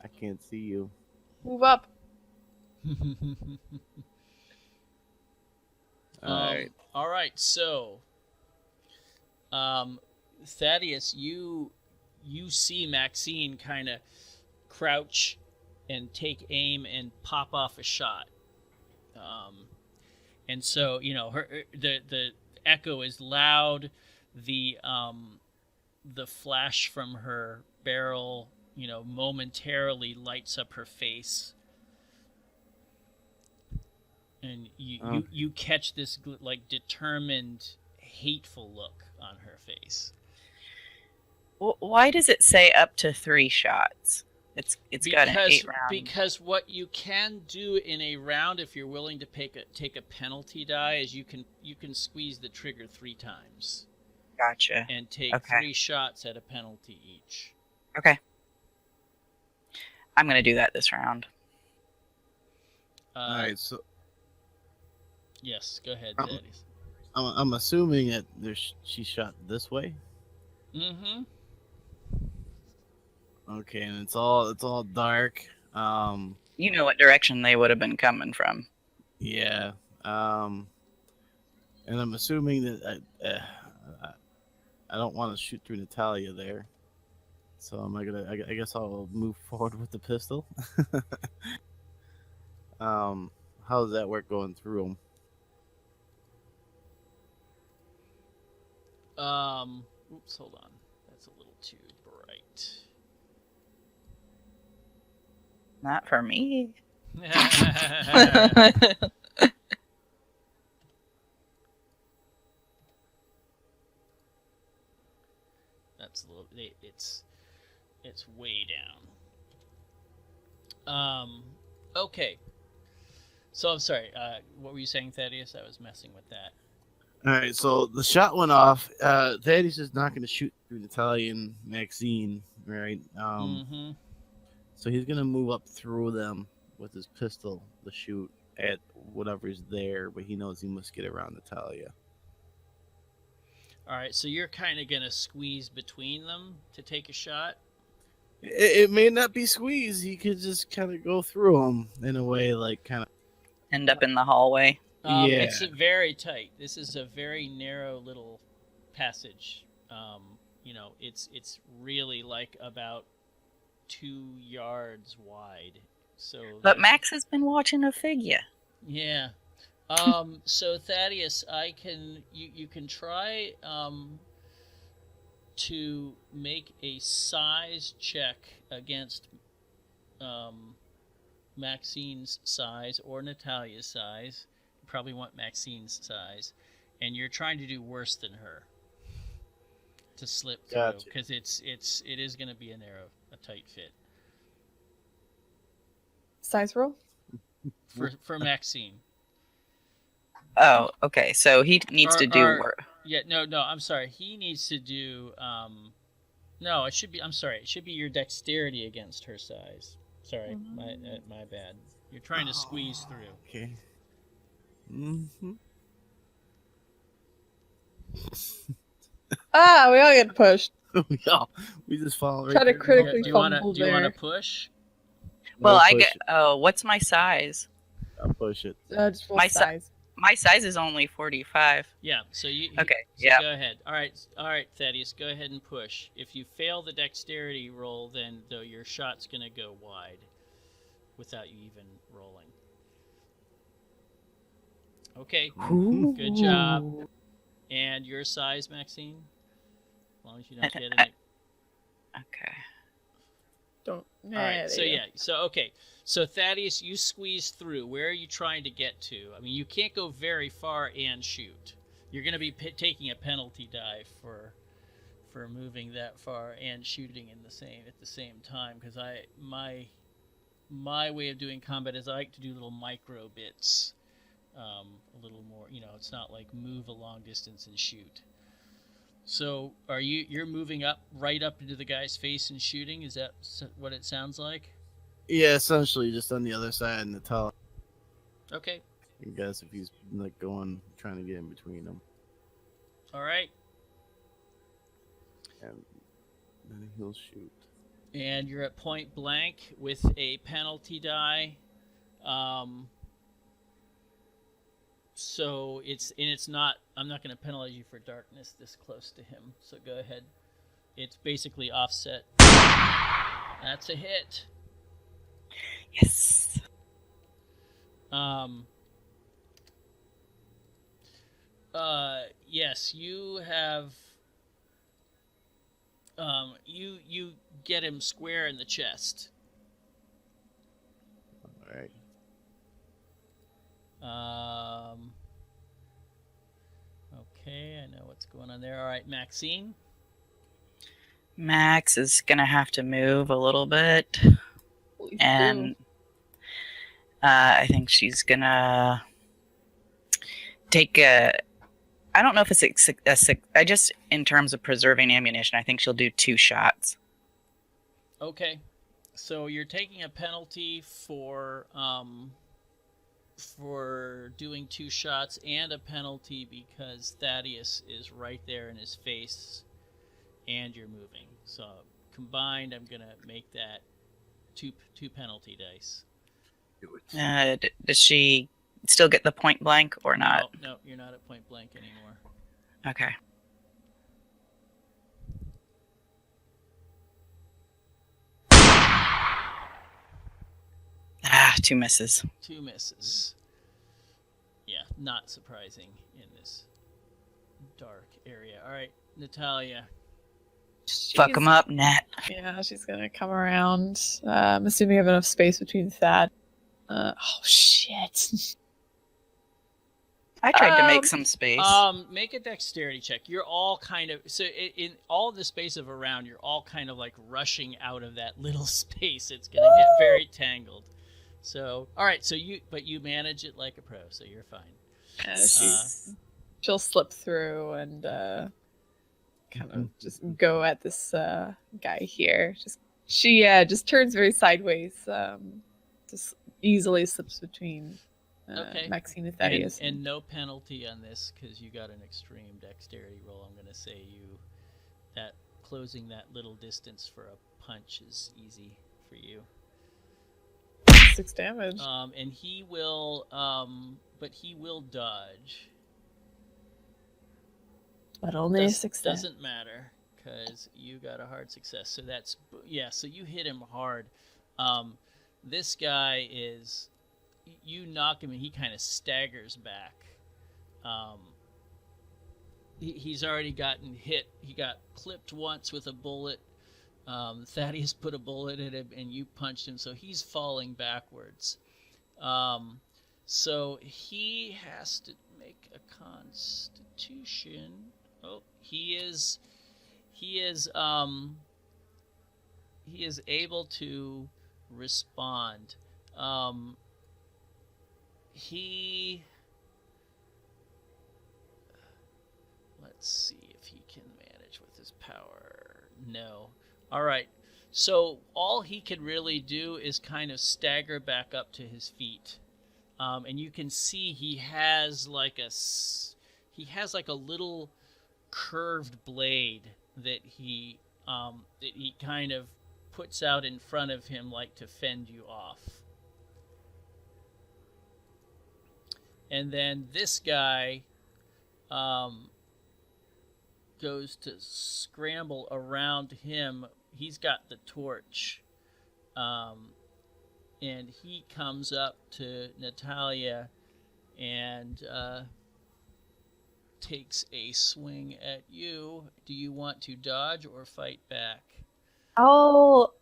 I can't see you. Move up. Alright. All right. So, Thaddeus, you you see Maxine kind of crouch and take aim and pop off a shot. And so, you know, the echo is loud. The flash from her barrel, you know, momentarily lights up her face. And you catch this like determined, hateful look on her face. Why does it say up to 3 shots? It's got an 8 round. Because what you can do in a round, if you're willing to take a penalty die, is you can squeeze the trigger 3 times. Gotcha. And take 3 shots at a penalty each. Okay. I'm gonna do that this round. All right, so yes, go ahead, Daddy. I'm assuming that she shot this way. Mm-hmm. Okay, and it's all dark. You know what direction they would have been coming from. Yeah. And I'm assuming that I don't want to shoot through Natalia there. So I guess I'll move forward with the pistol. How does that work going through them? Oops, hold on. That's a little too bright. Not for me. That's a little. It's way down. Okay. So I'm sorry. What were you saying, Thaddeus? I was messing with that. All right, so the shot went off. Thaddeus is not going to shoot through Natalia and Maxine, right? Mm-hmm. So he's going to move up through them with his pistol to shoot at whatever's there, but he knows he must get around Natalia. All right, so you're kind of going to squeeze between them to take a shot? It may not be squeeze. He could just kind of go through them in a way, like kind of end up in the hallway. Yeah. It's very tight. This is a very narrow little passage. You know, it's really like about 2 yards wide. So. But Max has been watching a figure. Yeah. So Thaddeus, you can try to make a size check against Maxine's size or Natalia's size. You probably want Maxine's size, and you're trying to do worse than her to slip through because it is going to be a tight fit. Size roll for Maxine. Oh, okay. So he needs to do work. Yeah, no, I'm sorry. He needs to do. No, it should be. I'm sorry. It should be your dexterity against her size. Sorry, my bad. You're trying to squeeze through. Okay. Mm-hmm. We all get pushed. We just fall right Try to there. critically Do you fumble want to there. push? Well, No, I push get. Oh, what's my size? I'll push it. Just roll My size. My size is only 45. Yeah. So you. Okay. So Yeah. Go ahead. All right, Thaddeus. Go ahead and push. If you fail the dexterity roll, then your shot's gonna go wide, without you even rolling. Okay. Good job. And your size, Maxine? As long as you don't get any. Okay. Don't. All right. So Thaddeus, you squeeze through. Where are you trying to get to? I mean, you can't go very far and shoot. You're going to be taking a penalty die for moving that far and shooting at the same time. Because my way of doing combat is I like to do little micro bits, a little more. You know, it's not like move a long distance and shoot. So you're moving right up into the guy's face and shooting? Is that what it sounds like? Yeah, essentially just on the other side of Natalia. Okay. I guess if he's like trying to get in between them. All right. And then he'll shoot. And you're at point blank with a penalty die. So it's not. I'm not going to penalize you for darkness this close to him. So go ahead. it's basically offset. That's a hit. Yes. Yes, you have. You get him square in the chest. All right. Okay, I know what's going on there. All right, Maxine. Max is gonna have to move a little bit, Please and do. I think she's gonna take a. I don't know if it's I just in terms of preserving ammunition, I think she'll do 2 shots. Okay, so you're taking a penalty for doing 2 shots, and a penalty because Thaddeus is right there in his face, and you're moving. So combined, I'm gonna make that two penalty dice. Do it. Does she still get the point blank or not? No, you're not at point blank anymore. Okay. Ah, 2 misses. 2 misses. Yeah, not surprising in this dark area. All right, Natalia. Fuck him up, Nat. Yeah, she's gonna come around. I'm assuming I have enough space between Thad. Oh shit. I tried to make some space. Make a dexterity check. You're all kind of in all the space of around. You're all kind of like rushing out of that little space. It's gonna get very tangled. So, all right. So you manage it like a pro. So you're fine. Yeah, she'll slip through and kind of just go at this guy here. She just turns very sideways. Just easily slips between Okay. Maxine and Thaddeus. And no penalty on this because you got an extreme dexterity roll. I'm gonna say that closing that little distance for a punch is easy for you. 6 damage. And he will but he will dodge. But only a 6 damage. Doesn't matter because you got a hard success. So that's so you hit him hard. This guy is, you knock him and he kind of staggers back. He's already gotten hit. He got clipped once with a bullet. Thaddeus put a bullet in him and you punched him, so he's falling backwards. So he has to make a constitution. Oh, he is able to respond. Let's see if he can manage with his power. No. All right. So all he can really do is kind of stagger back up to his feet. And you can see he has like a little curved blade that he kind of puts out in front of him like to fend you off. And then this guy goes to scramble around him. He's got the torch. And he comes up to Natalia and takes a swing at you. Do you want to dodge or fight back? I'll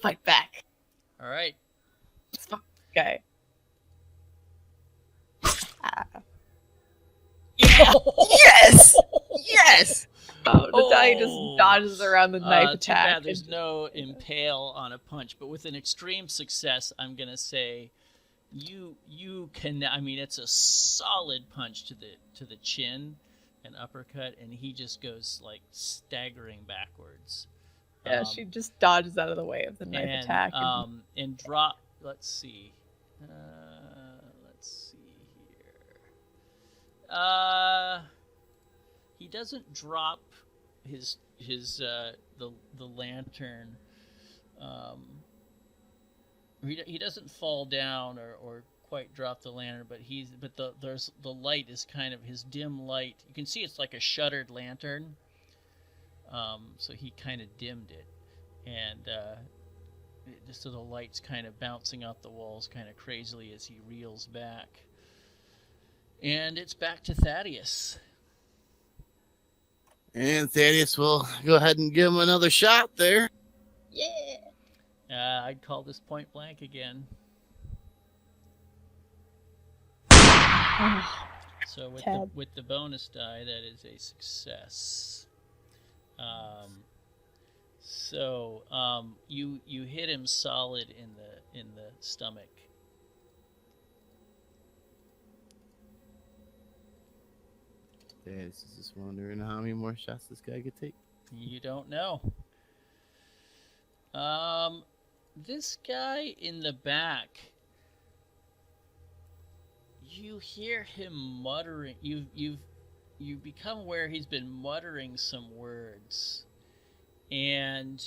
fight back. All right. Okay. Yes! Yes! Oh, Natalia just dodges around the knife Too attack. bad there's no impale on a punch, but with an extreme success, I'm gonna say you can. I mean, it's a solid punch to the chin, an uppercut, and he just goes like staggering backwards. Yeah, she just dodges out of the way of the knife attack. And drop. Let's see. He doesn't drop the lantern. He doesn't fall down or quite drop the lantern, but the light is kind of his dim light. You can see it's like a shuttered lantern. So he kind of dimmed it, and just so the light's kind of bouncing off the walls kind of crazily as he reels back. And it's back to Thaddeus. And Thaddeus will go ahead and give him another shot there. Yeah. I'd call this point blank again. So with the bonus die, that is a success. You hit him solid in the stomach. Thaddeus is just wondering how many more shots this guy could take. You don't know. This guy in the back, you hear him muttering. You've become aware he's been muttering some words, and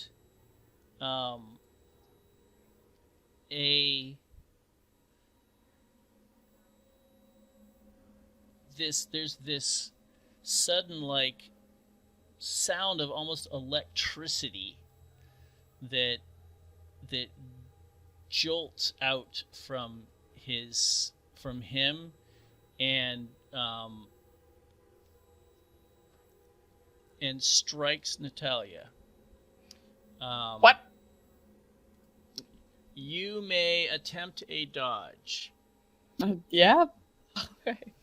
there's this sudden like sound of almost electricity that jolts out from him and strikes Natalia. What? You may attempt a dodge. Yeah. Okay.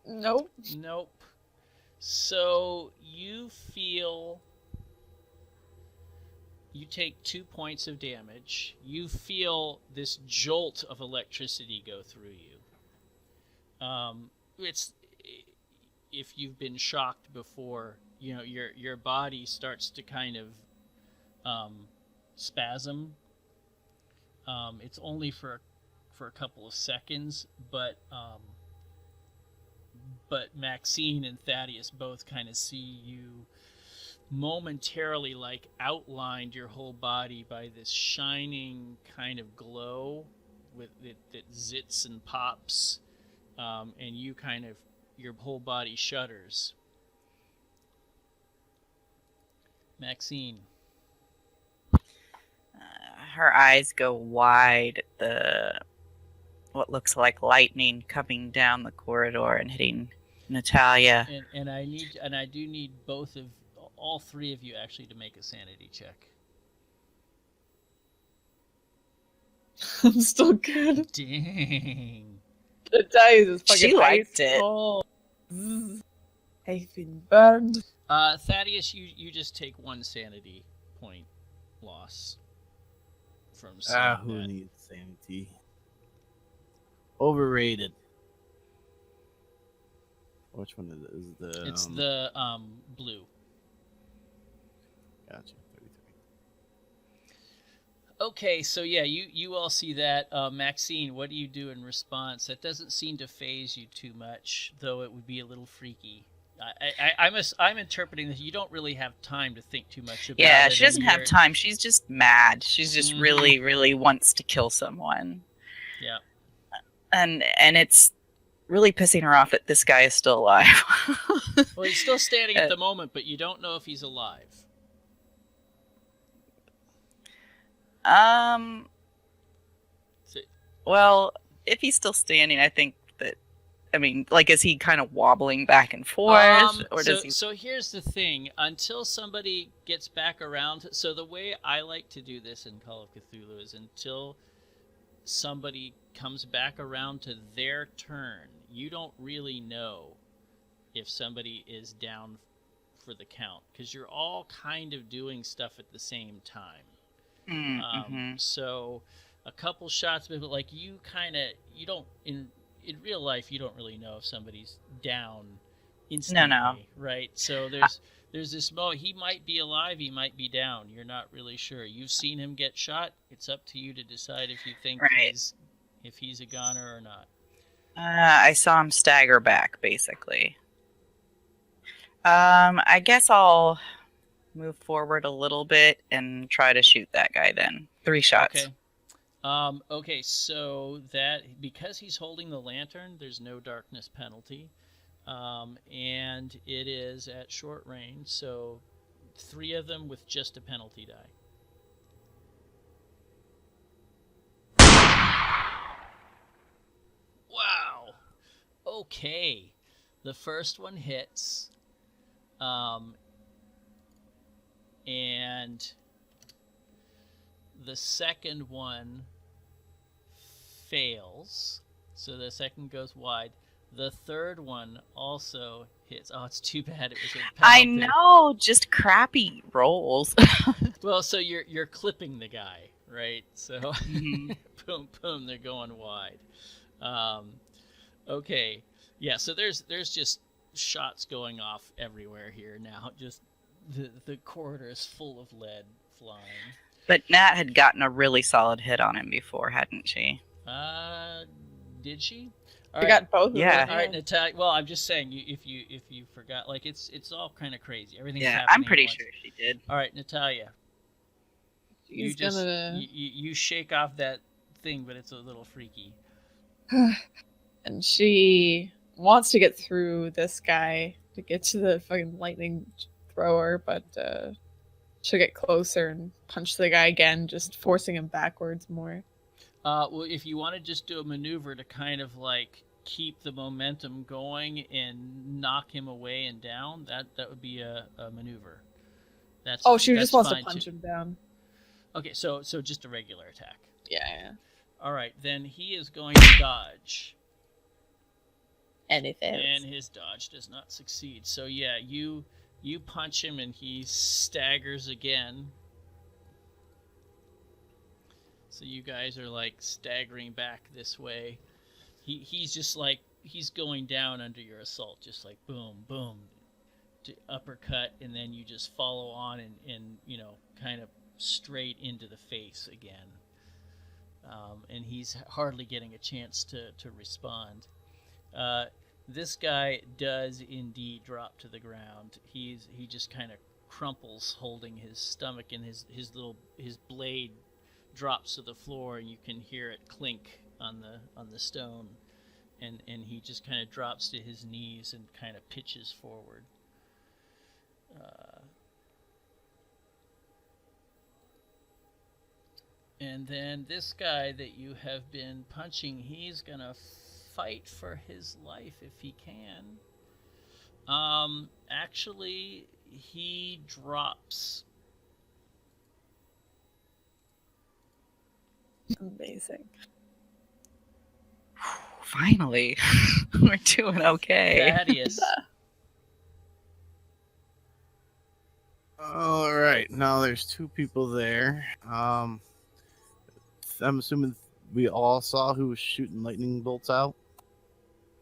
Nope. Nope. So you take 2 points of damage. You feel this jolt of electricity go through you. It's if you've been shocked before, your body starts to kind of spasm. It's only for a couple of seconds, but Maxine and Thaddeus both kind of see you momentarily like outlined your whole body by this shining kind of glow with it that zits and pops, and you kind of your whole body shudders. Maxine. Her eyes go wide at what looks like lightning coming down the corridor and hitting Natalia. And I do need all three of you actually to make a sanity check. I'm still good. Dang. The dice is fucking She liked ice it. cold. I've been burned. Thaddeus, you just take 1 sanity point loss from Who that. needs sanity? Overrated. Which one is the? It's the blue. Gotcha. 33. Okay, so yeah, you all see that. Maxine, what do you do in response? That doesn't seem to faze you too much, though it would be a little freaky. I'm interpreting that you don't really have time to think too much about it. Yeah, she doesn't have time. She's just mad. She's just really, really wants to kill someone. Yeah. And it's really pissing her off that this guy is still alive. Well, he's still standing at the moment, but you don't know if he's alive. Well, if he's still standing, I think that, is he kind of wobbling back and forth? Or does he... So here's the thing. Until somebody gets back around... So the way I like to do this in Call of Cthulhu is until somebody comes back around to their turn, you don't really know if somebody is down for the count, because you're all kind of doing stuff at the same time. So a couple shots, but like you don't in real life, you don't really know if somebody's down instantly. No. Right? So there's this moment. He might be alive, he might be down. You're not really sure. You've seen him get shot. It's up to you to decide if you think he's a goner or not. I saw him stagger back, basically. I guess I'll move forward a little bit and try to shoot that guy then. 3 shots. Okay. Okay, so that because he's holding the lantern, there's no darkness penalty. and it is at short range, so 3 of them with just a penalty die. Wow. Okay. The first one hits. And the second one fails. So the second goes wide. The third one also hits. Oh, it's too bad it was a I penalty. know, just crappy rolls. Well, so you're clipping the guy, right? So Mhm. boom, boom, they're going wide. Okay, yeah. So there's just shots going off everywhere here now. Just the corridor is full of lead flying. But Nat had gotten a really solid hit on him before, hadn't she? Did she? I got both of Yeah. them. All right, Natalia. Well, I'm just saying, if you forgot, like it's all kind of crazy. Everything's Yeah, happening. I'm pretty at once. sure she did. All right, Natalia. You She's just gonna... you shake off that thing, but it's a little freaky. And she wants to get through this guy to get to the fucking lightning thrower, but she'll get closer and punch the guy again, just forcing him backwards more. Well, if you want to just do a maneuver to kind of like keep the momentum going and knock him away and down, that would be a maneuver. That's She that's just wants to fine, punch too. him down. Okay, so just a regular attack. Yeah. All right, then he is going to dodge, Anything. and his dodge does not succeed. So yeah, you punch him, and he staggers again. So you guys are like staggering back this way. He's just like he's going down under your assault, just like boom, boom, to uppercut, and then you just follow on and kind of straight into the face again. And he's hardly getting a chance to respond. This guy does indeed drop to the ground. He just kind of crumples, holding his stomach, and his blade drops to the floor, and you can hear it clink on the stone, and he just kind of drops to his knees and kind of pitches forward. And then this guy that you have been punching, he's gonna fight for his life if he can. Actually, he drops. Amazing. Finally, we're doing okay. Thaddeus. All right, now there's 2 people there. I'm assuming we all saw who was shooting lightning bolts out.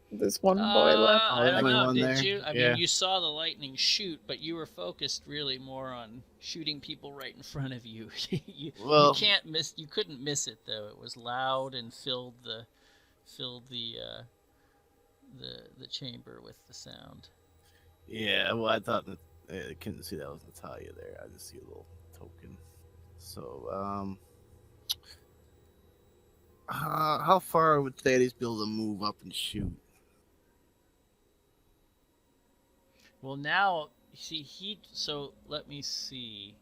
There's one boy left. I don't only know. one Did there? you? I Yeah. mean, you saw the lightning shoot, but you were focused really more on shooting people right in front of you. you Well- can't miss. You couldn't miss it though. It was loud and filled the chamber with the sound. Yeah, well, I thought that I couldn't see that was Natalia there. I just see a little token. So, how far would Thaddeus be able to move up and shoot? Well, now see So let me see.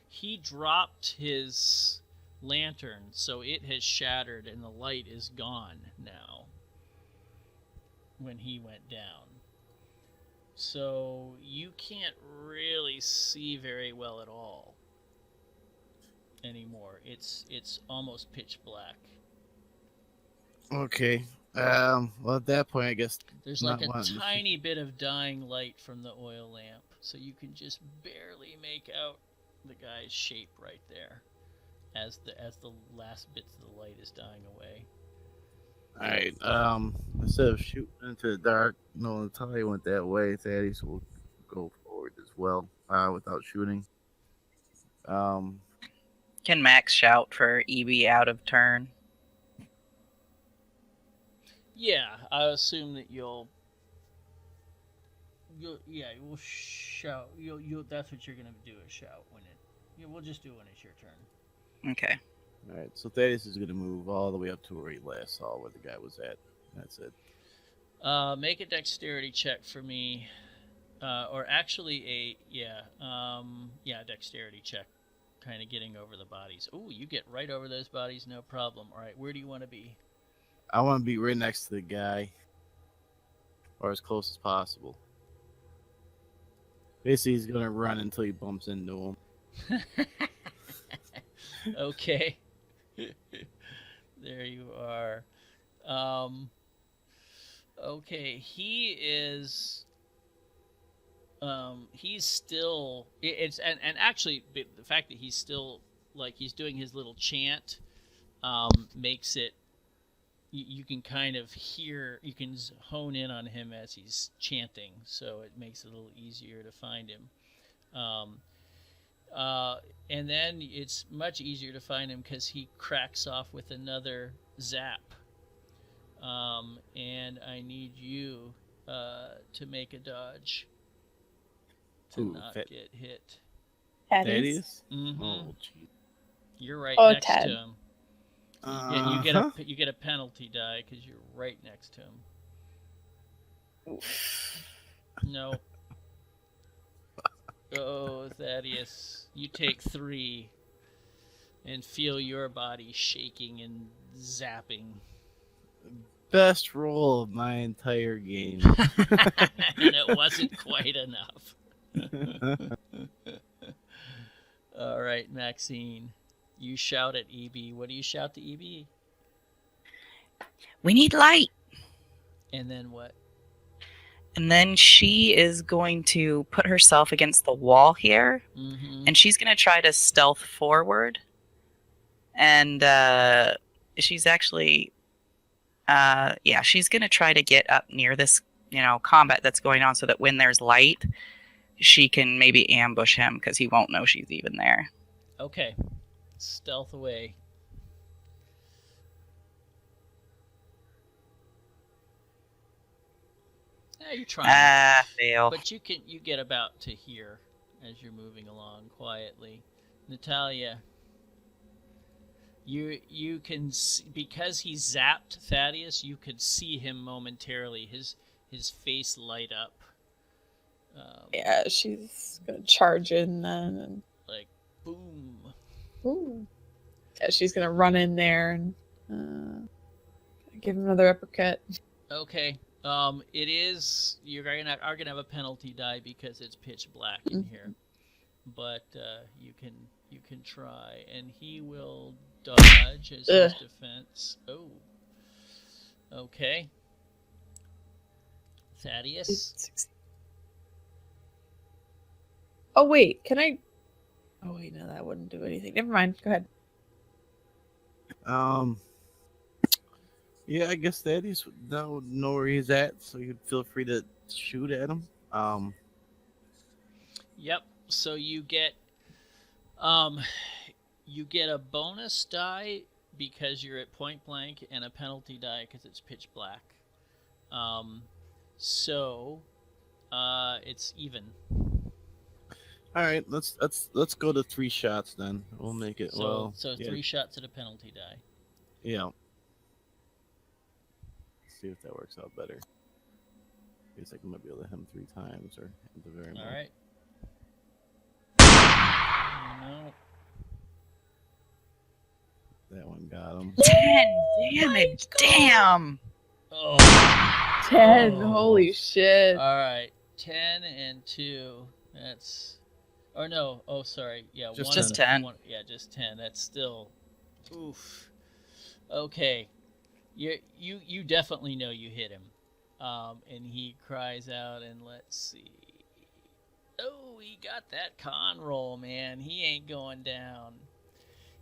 He dropped his lantern, so it has shattered, and the light is gone now. When he went down, so you can't really see very well at all anymore. It's almost pitch black. Okay. Well, at that point, I guess There's like not a wanting to tiny bit of dying light from the oil lamp, so you can just barely make out the guy's shape right there as the last bits of the light is dying away. All right. Instead of shooting into the dark, no, Natalia went that way. Thaddeus will go forward as well, without shooting. Can Max shout for EB out of turn? Yeah, I assume that you'll shout. You'll that's what you're gonna do, is shout when it. Yeah, we'll just do it when it's your turn. Okay. All right. So Thaddeus is going to move all the way up to where he last saw where the guy was at. That's it. Make a dexterity check for me. Or actually dexterity check. Kind of getting over the bodies. Oh, you get right over those bodies, no problem. All right, where do you want to be? I want to be right next to the guy, or as close as possible. Basically, he's gonna run until he bumps into him. Okay. There you are. Okay, he is. He's still. And actually the fact that he's still like he's doing his little chant, makes it. You can kind of hear. You can hone in on him as he's chanting, so it makes it a little easier to find him. And then it's much easier to find him because he cracks off with another zap. And I need you to make a dodge to not get hit. Thaddeus? Mm-hmm. Oh, gee. You're right Oh, next Ted. to him. Yeah, you get a penalty die because you're right next to him. No. Oh, Thaddeus, you take 3 and feel your body shaking and zapping. Best roll of my entire game. And it wasn't quite enough. All right, Maxine, you shout at EB. What do you shout to EB? We need light. And then what? And then she is going to put herself against the wall here. Mm-hmm. And she's going to try to stealth forward. And she's actually, she's going to try to get up near this, combat that's going on so that when there's light, she can maybe ambush him because he won't know she's even there. Okay. Stealth away. Yeah, you're trying. Fail. But you get about to here as you're moving along quietly. Natalia, you can see, because he zapped Thaddeus, you could see him momentarily. His face light up. Yeah, she's gonna charge in then. Like, boom. Ooh. Yeah, she's gonna run in there and give him another uppercut. Okay. It is are gonna have a penalty die because it's pitch black in here, but you can try, and he will dodge as his defense. Oh. Okay. Thaddeus. Oh wait, can I? Oh wait, no, that wouldn't do anything. Never mind. Go ahead. Yeah, I guess Thaddeus would know where he's at, so you'd feel free to shoot at him. Yep. So you get a bonus die because you're at point blank, and a penalty die because it's pitch black. So it's even. All right, let's go to 3 shots then. We'll make it So 3 shots at a penalty die. Yeah. See if that works out better. I guess I might be able to hit him 3 times or at the very most. All right. No. That one got him. 10 damage. Damn. Oh. 10. Holy shit. All right. 10 and 2. That's. Or no. Oh, sorry. Yeah. Just 10. Yeah, just 10. That's still. Oof. Okay. You definitely know you hit him. And he cries out, and let's see. Oh, he got that con roll, man. He ain't going down.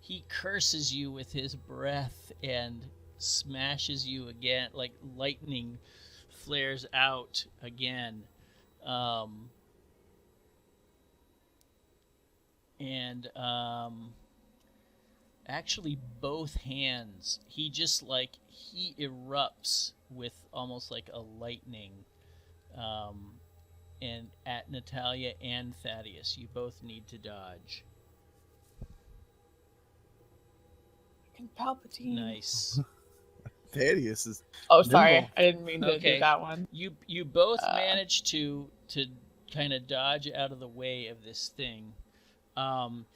He curses you with his breath and smashes you again, like lightning flares out again. Actually both hands, he erupts with almost like a lightning, and at Natalia and Thaddeus. You both need to dodge. Palpatine. Nice. Thaddeus is Oh, sorry, nimble. I didn't mean to Okay. do that one. You both Uh. manage to kind of dodge out of the way of this thing, and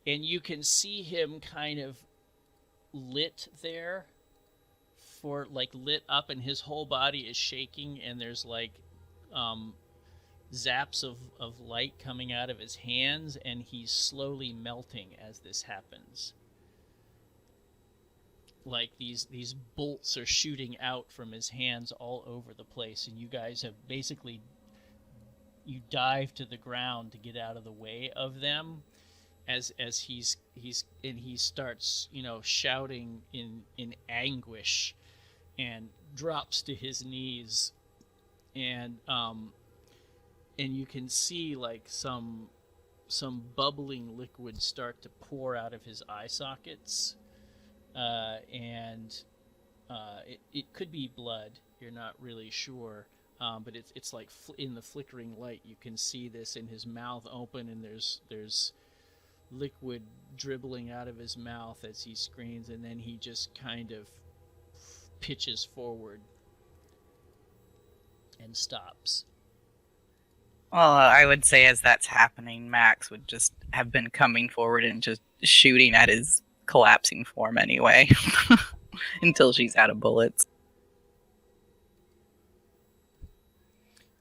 you can see him kind of lit there, for like lit up, and his whole body is shaking, and there's like zaps of light coming out of his hands, and he's slowly melting as this happens. Like these bolts are shooting out from his hands all over the place, and you guys have basically, you dive to the ground to get out of the way of them as he starts, you know, shouting in anguish, and drops to his knees, and you can see like some bubbling liquid start to pour out of his eye sockets. And it could be blood. You're not really sure, but it's like in the flickering light, you can see this in his mouth open, and there's liquid dribbling out of his mouth as he screams, and then he just kind of pitches forward and stops. Well, I would say as that's happening, Max would just have been coming forward and just shooting at his collapsing form anyway, until she's out of bullets.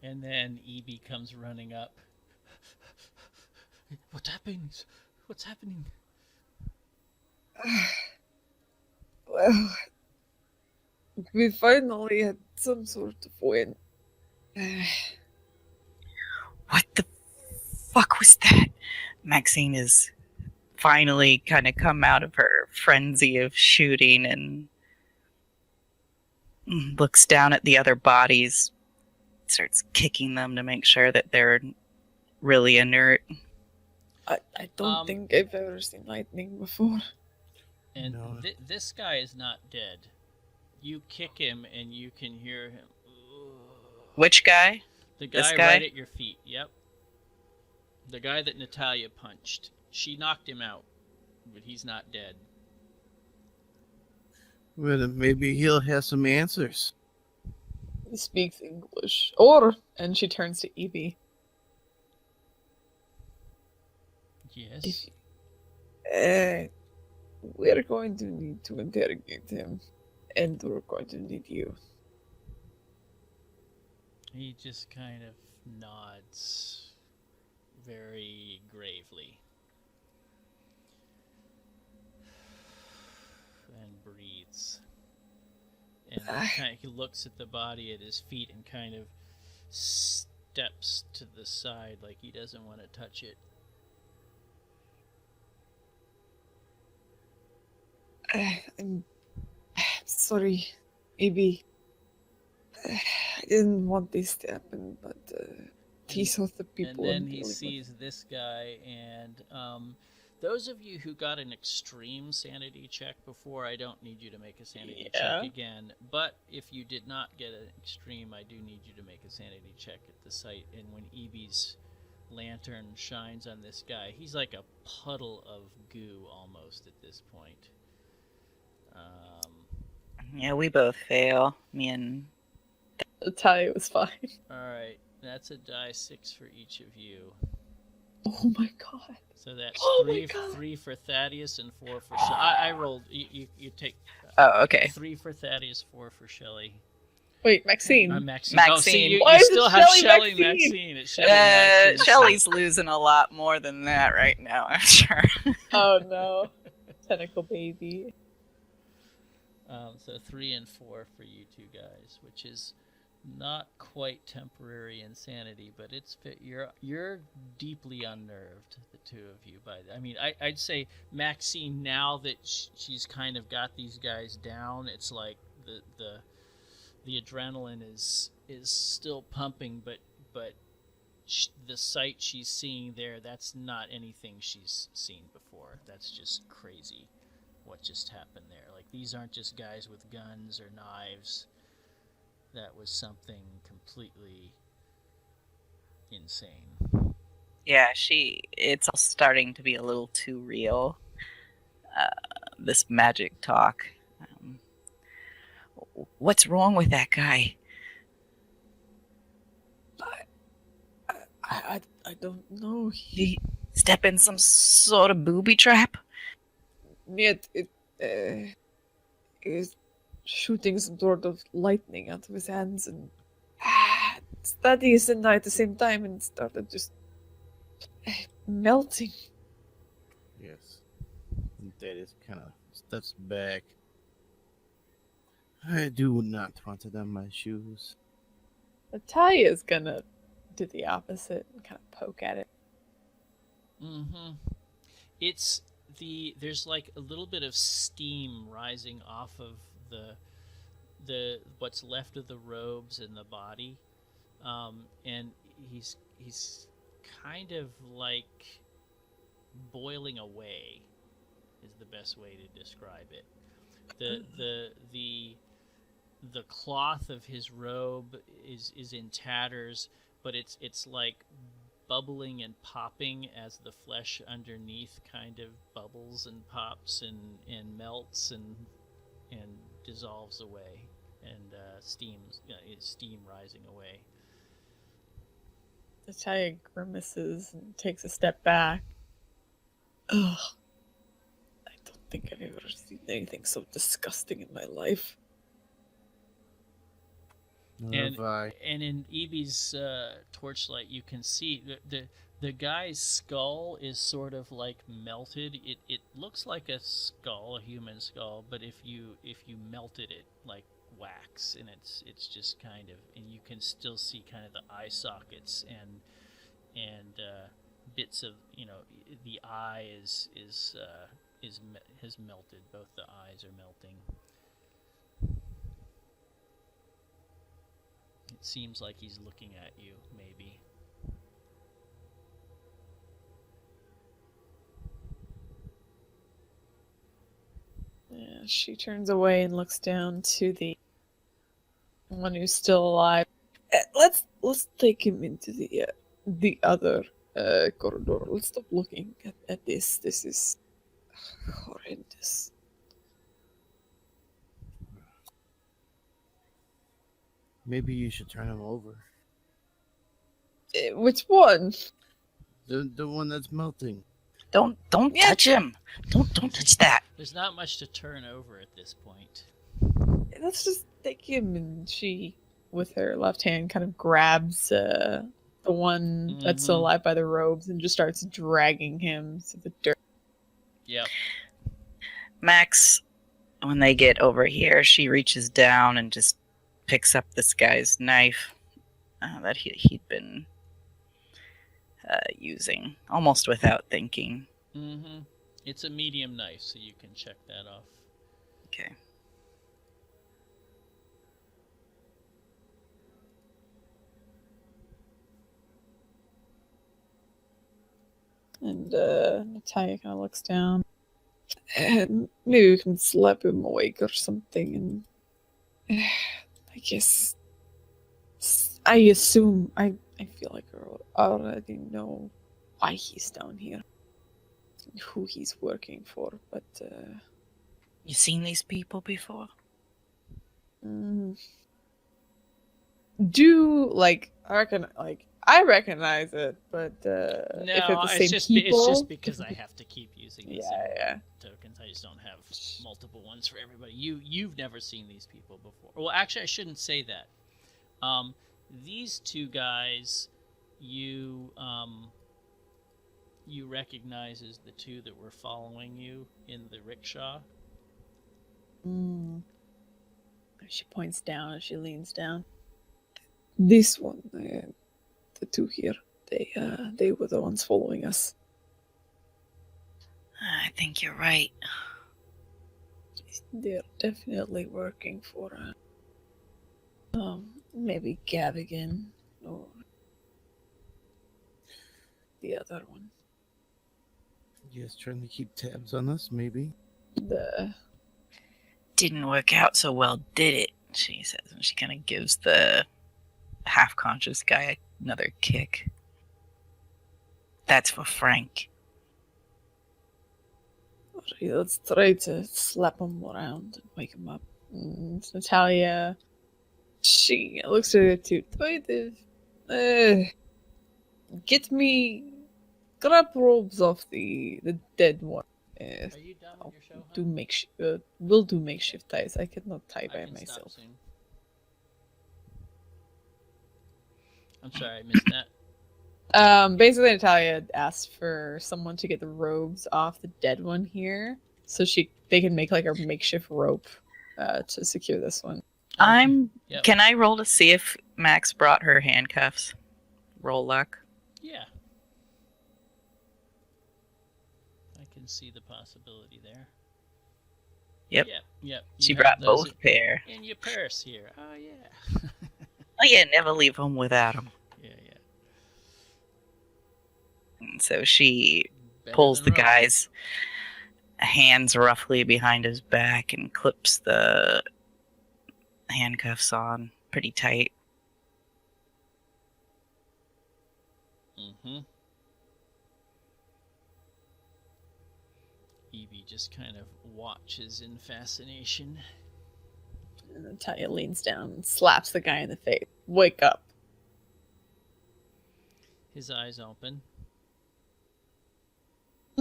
And then Evie comes running up. What happens? What's happening? Well, we finally had some sort of win. What the fuck was that? Maxine is finally kind of come out of her frenzy of shooting and looks down at the other bodies, starts kicking them to make sure that they're really inert. I don't think I've ever seen lightning before. And No. This guy is not dead. You kick him and you can hear him. Which guy? The This guy guy? right at your feet. Yep. The guy that Natalia punched. She knocked him out, but he's not dead. Well, maybe he'll have some answers. He speaks English. And she turns to Evie. Yes. We're going to need to interrogate him, and we're going to need you. He just kind of nods very gravely and breathes. And he looks at the body at his feet and kind of steps to the side like he doesn't want to touch it. I'm sorry, Evie. I didn't want this to happen, but these are the people. And then I'm he dealing with. sees this guy, and those of you who got an extreme sanity check before, I don't need you to make a sanity check again. But if you did not get an extreme, I do need you to make a sanity check at the site. And when Evie's lantern shines on this guy, he's like a puddle of goo almost at this point. Yeah, we both fail. Me and... Natalia was fine. Alright, that's a die 6 for each of you. Oh my god. So that's Oh my three, God. 3 for Thaddeus and 4 for Shelley. I rolled. You take Oh, okay. 3 for Thaddeus, 4 for Shelley. Wait, Maxine. Maxine. Maxine. Oh, see, you, Why you is it still have Shelley Shelley Maxine? Maxine. It's Shelley Maxine. Shelley's losing a lot more than that right now, I'm sure. Oh no. Tentacle baby. So 3 and 4 for you two guys, which is not quite temporary insanity, but it's you're deeply unnerved, the two of you. I mean, I'd say Maxine, now that she's kind of got these guys down, it's like the adrenaline is still pumping, but the sight she's seeing there, that's not anything she's seen before. That's just crazy what just happened there. Like, these aren't just guys with guns or knives. That was something completely insane. Yeah, it's all starting to be a little too real. This magic talk. What's wrong with that guy? I don't know. Did he step in some sort of booby trap? It is shooting some sort of lightning out of his hands and studies and at the same time and started just melting. Yes. And Thaddeus kind of steps back. I do not want it on my shoes. Natalia's gonna do the opposite and kind of poke at it. Mm-hmm. There's like a little bit of steam rising off of the what's left of the robes and the body, and he's kind of like boiling away is the best way to describe it. The cloth of his robe is in tatters, but it's like bubbling and popping as the flesh underneath kind of bubbles and pops and melts and dissolves away, and steam rising away. Natalia grimaces and takes a step back. Ugh. I don't think I've ever seen anything so disgusting in my life. And in Evie's torchlight, you can see the guy's skull is sort of like melted. It looks like a skull, a human skull, but if you melted it like wax, and it's just kind of, and you can still see kind of the eye sockets and bits of, the eye has melted. Both the eyes are melting. It seems like he's looking at you, maybe. Yeah, she turns away and looks down to the one who's still alive. Let's take him into the other corridor. Let's stop looking at this. This is horrendous. Maybe you should turn him over. Which one? The one that's melting. Don't touch him. Don't touch that. There's not much to turn over at this point. Let's just take him. And she, with her left hand, kind of grabs the one that's still alive by the robes and just starts dragging him to the dirt. Yep. Max, when they get over here, she reaches down and just picks up this guy's knife that he'd been using, almost without thinking. Mm-hmm. It's a medium knife, so you can check that off. Okay. And Natalia kind of looks down. And maybe we can slap him awake or something. And I guess I assume I feel like I already know why he's down here, who he's working for. But You seen these people before? I recognize it, but No, if it's the same people, it's just because I have to keep using these yeah. tokens. I just don't have multiple ones for everybody. You've never seen these people before. Well, actually, I shouldn't say that. These two guys, you recognize as the two that were following you in the rickshaw. She points down and she leans down. This one, the two here, they were the ones following us. I think you're right. They're definitely working for maybe Gavigan or the other one. Yes, trying to keep tabs on us, maybe. Didn't work out so well, did it? She says, and she kind of gives the half-conscious guy another kick. That's for Frank. Alright, let's try to slap him around and wake him up. And Natalia, she looks at her too. Grab robes off the dead one. Are you done with your show, We'll do makeshift ties. I cannot tie I by can myself. stop soon. I'm sorry, I missed that. Basically Natalia asked for someone to get the robes off the dead one here, so they can make like a makeshift rope to secure this one. I'm. Yep. Can I roll to see if Max brought her handcuffs? Roll luck. Yeah. I can see the possibility there. Yep. Yep. She You brought have those both pair. in your purse here. Oh yeah. Oh yeah, never leave home without them. Yeah. And so she Better pulls than the rope. guy's hands roughly behind his back and clips the handcuffs on pretty tight. Mm-hmm. Evie just kind of watches in fascination. And Natalia leans down and slaps the guy in the face. Wake up. His eyes open.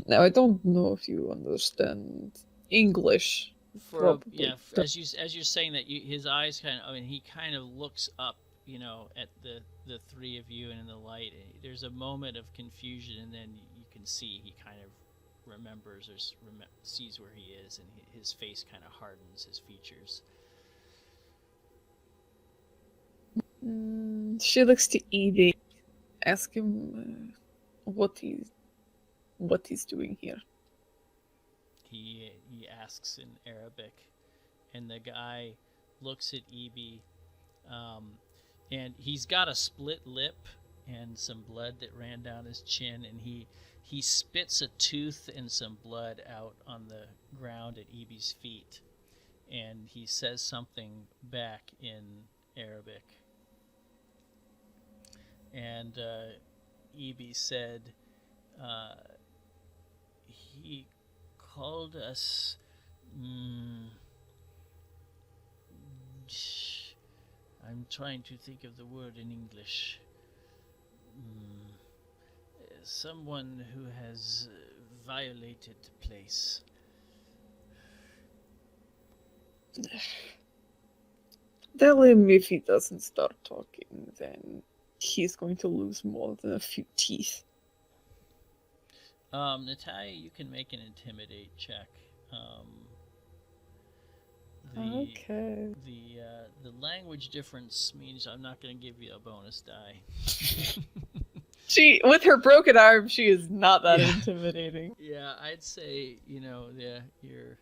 Now I don't know if you understand English. Probably. As you're saying that, his eyes he kind of looks up, at the three of you and in the light. There's a moment of confusion, and then you can see he kind of remembers or sees where he is, and his face kind of hardens, his features. She looks to Evie. Ask him what he's doing here. He asks in Arabic, and the guy looks at Evie, and he's got a split lip and some blood that ran down his chin, and he spits a tooth and some blood out on the ground at Evie's feet, and he says something back in Arabic. And Evie said, he called us, I'm trying to think of the word in English. Someone who has violated the place. Tell him if he doesn't start talking, then he's going to lose more than a few teeth. Natalia, you can make an intimidate check. Okay. The language difference means I'm not going to give you a bonus die. She, with her broken arm, she is not that intimidating. Yeah, I'd say, you're,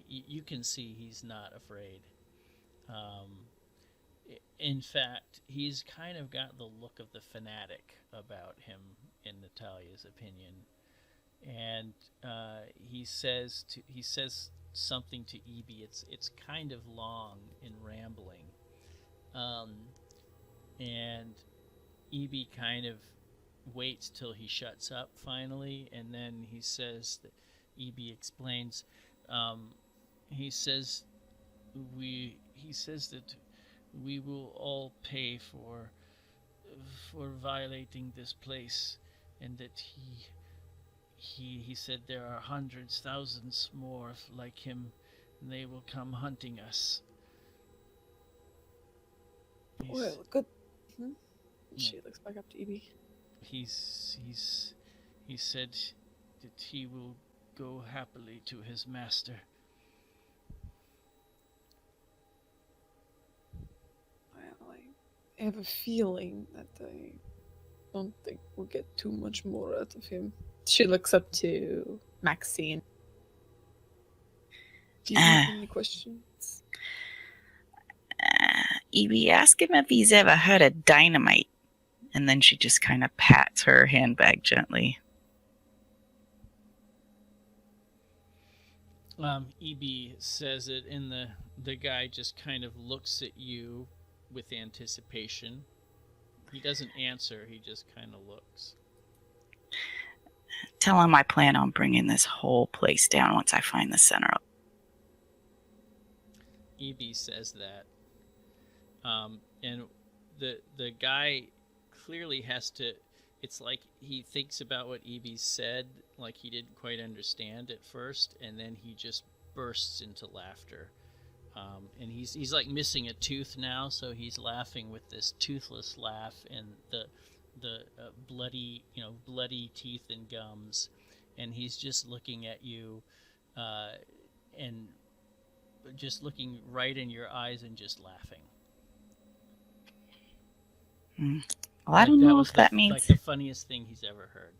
you can see he's not afraid. In fact, he's kind of got the look of the fanatic about him, in Natalia's opinion. And he says something to Evie. It's kind of long and rambling. And Evie kind of waits till he shuts up finally, and then he says that Evie explains. He says that we will all pay for violating this place, and that he said there are hundreds, thousands more like him, and they will come hunting us. Well, good. She looks back up to Evie. He said that he will go happily to his master. Well, I have a feeling that I don't think we'll get too much more out of him. She looks up to Maxine. Do you have any questions? Evie, ask him if he's ever heard of dynamite. And then she just kind of pats her handbag gently. Evie says it, and the guy just kind of looks at you with anticipation. He doesn't answer, he just kind of looks. Tell him I plan on bringing this whole place down once I find the center. EB says that. And the guy clearly has to, it's like he thinks about what EB said, like he didn't quite understand at first, and then he just bursts into laughter. And he's like missing a tooth now, so he's laughing with this toothless laugh and the bloody teeth and gums, and he's just looking at you, and just looking right in your eyes and just laughing. Well, I don't know what that means. Like the funniest thing he's ever heard.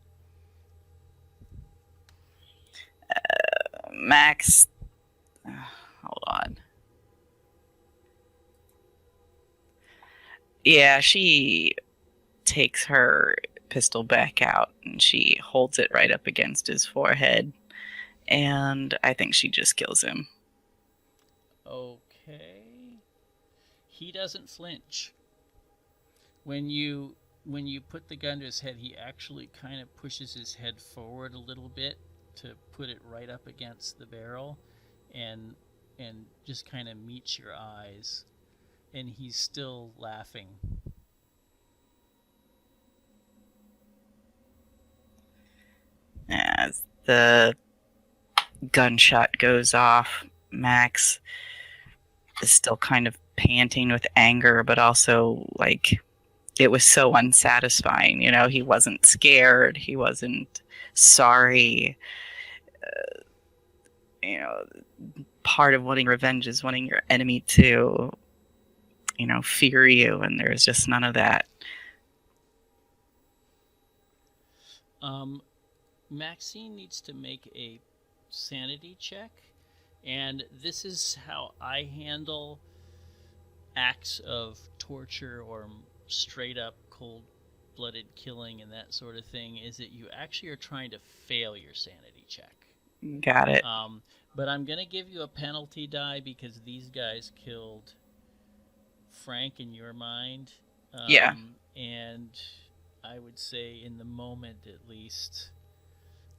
Max, hold on. Yeah, she takes her pistol back out and she holds it right up against his forehead, and I think she just kills him. Okay. He doesn't flinch. When you put the gun to his head, he actually kind of pushes his head forward a little bit to put it right up against the barrel, and just kind of meets your eyes, and he's still laughing. As the gunshot goes off, Max is still kind of panting with anger, but also like it was so unsatisfying. You know, he wasn't scared. He wasn't sorry. You know, part of wanting revenge is wanting your enemy to, you know, fear you, and there's just none of that. Maxine needs to make a sanity check, and this is how I handle acts of torture or straight up cold-blooded killing and that sort of thing, is that you actually are trying to fail your sanity check. Got it. But I'm going to give you a penalty die because these guys killed Frank in your mind. Yeah. And I would say in the moment at least.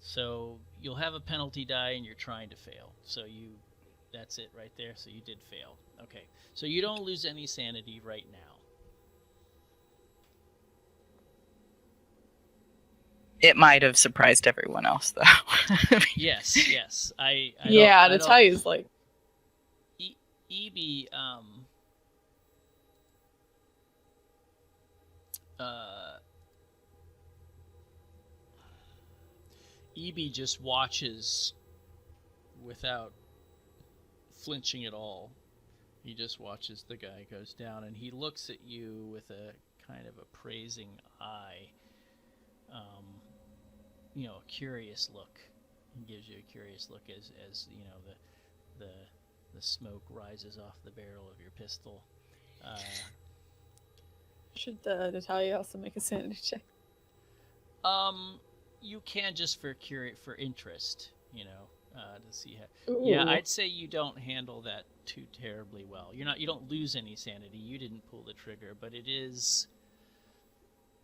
So you'll have a penalty die and you're trying to fail. So that's it right there. So you did fail. Okay. So you don't lose any sanity right now. It might have surprised everyone else, though. Yes. Natalia's like... EB, EB just watches without flinching at all. He just watches the guy goes down, and he looks at you with a kind of appraising eye. You know, a curious look. He gives you a curious look as you know the smoke rises off the barrel of your pistol. Should Natalia also make a sanity check? You can just for interest, you know, to see how. Ooh. Yeah, I'd say you don't handle that too terribly well. You don't lose any sanity. You didn't pull the trigger, but it is.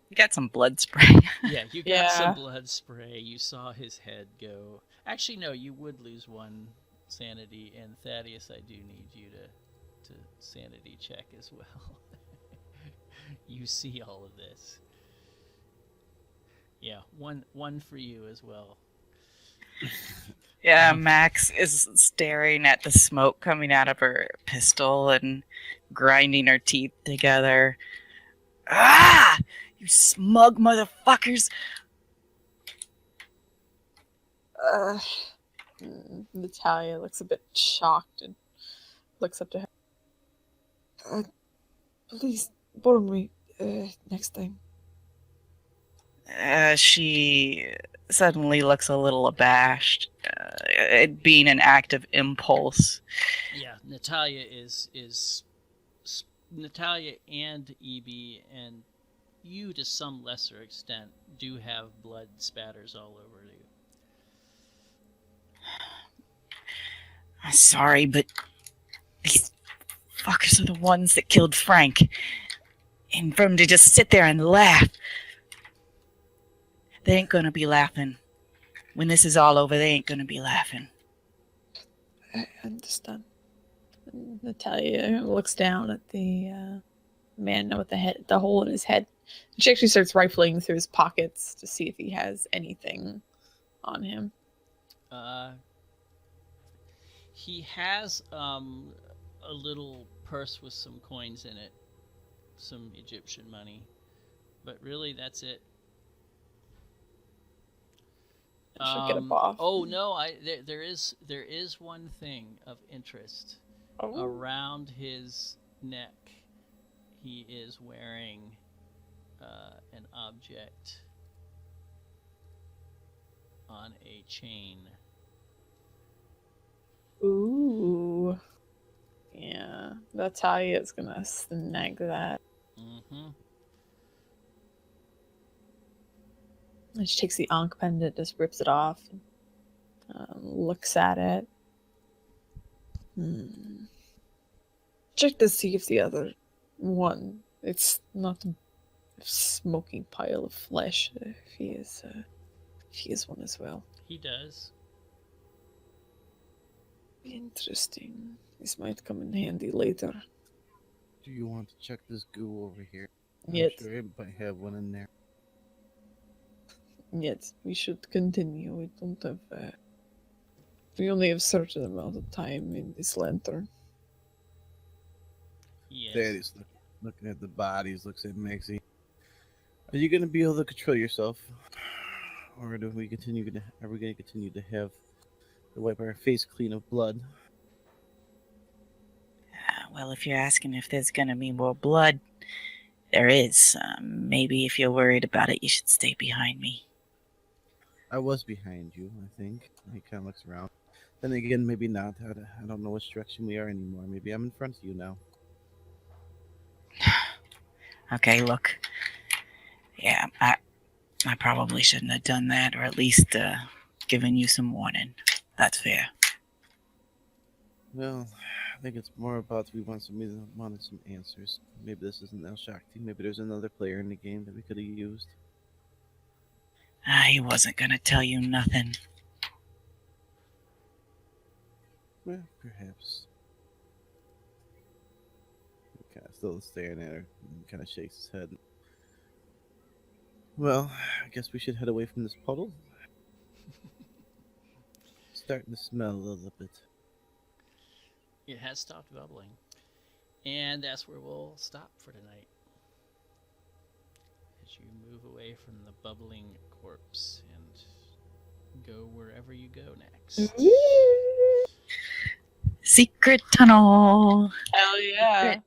You got some blood spray. Yeah, you got some blood spray. You saw his head go. Actually, no, you would lose one sanity, and Thaddeus, I do need you to sanity check as well. You see all of this. Yeah, one for you as well. Yeah, Max is staring at the smoke coming out of her pistol and grinding her teeth together. Ah! You smug motherfuckers! Natalia looks a bit shocked and looks up to her. Please warn me next time. She suddenly looks a little abashed, it being an act of impulse. Yeah, Natalia Natalia and EB and you to some lesser extent do have blood spatters all over you. I'm sorry, but these fuckers are the ones that killed Frank. And for them to just sit there and laugh. They ain't gonna be laughing When this is all over, they ain't gonna be laughing. I understand. And Natalia looks down at the man with the hole in his head. She actually starts rifling through his pockets to see if he has anything on him. He has a little purse with some coins in it, some Egyptian money, but really that's it. Should get a off. Oh no! There is one thing of interest. Oh. Around his neck, he is wearing an object on a chain. Ooh. Yeah, Natalia's gonna snag that. Mm-hmm. And she takes the ankh pendant, just rips it off, and looks at it. Check to see if the other one, it's not a smoking pile of flesh. If he is one as well. He does. Interesting. This might come in handy later. Do you want to check this goo over here? Yet, I'm sure it might have one in there. yet we should continue. We don't have. We only have a certain amount of time in this lantern. Yes. Daddy's looking at the bodies, looks at Maxie. Are you going to be able to control yourself? Or are we going to continue to have to wipe our face clean of blood? Well, if you're asking if there's gonna be more blood, there is. Maybe if you're worried about it, you should stay behind me. I was behind you, I think. He kind of looks around. Then again, maybe not. I don't know which direction we are anymore. Maybe I'm in front of you now. Okay, look. Yeah, I probably shouldn't have done that, or at least given you some warning. That's fair. Well, I think it's more about we wanted some answers. Maybe this isn't El Shakti. Maybe there's another player in the game that we could have used. He wasn't gonna tell you nothing. Well, perhaps. He kind of still staring at her and kind of shakes his head. Well, I guess we should head away from this puddle. Starting to smell a little bit. It has stopped bubbling. And that's where we'll stop for tonight. As you move away from the bubbling corpse and go wherever you go next. Secret tunnel. Hell yeah.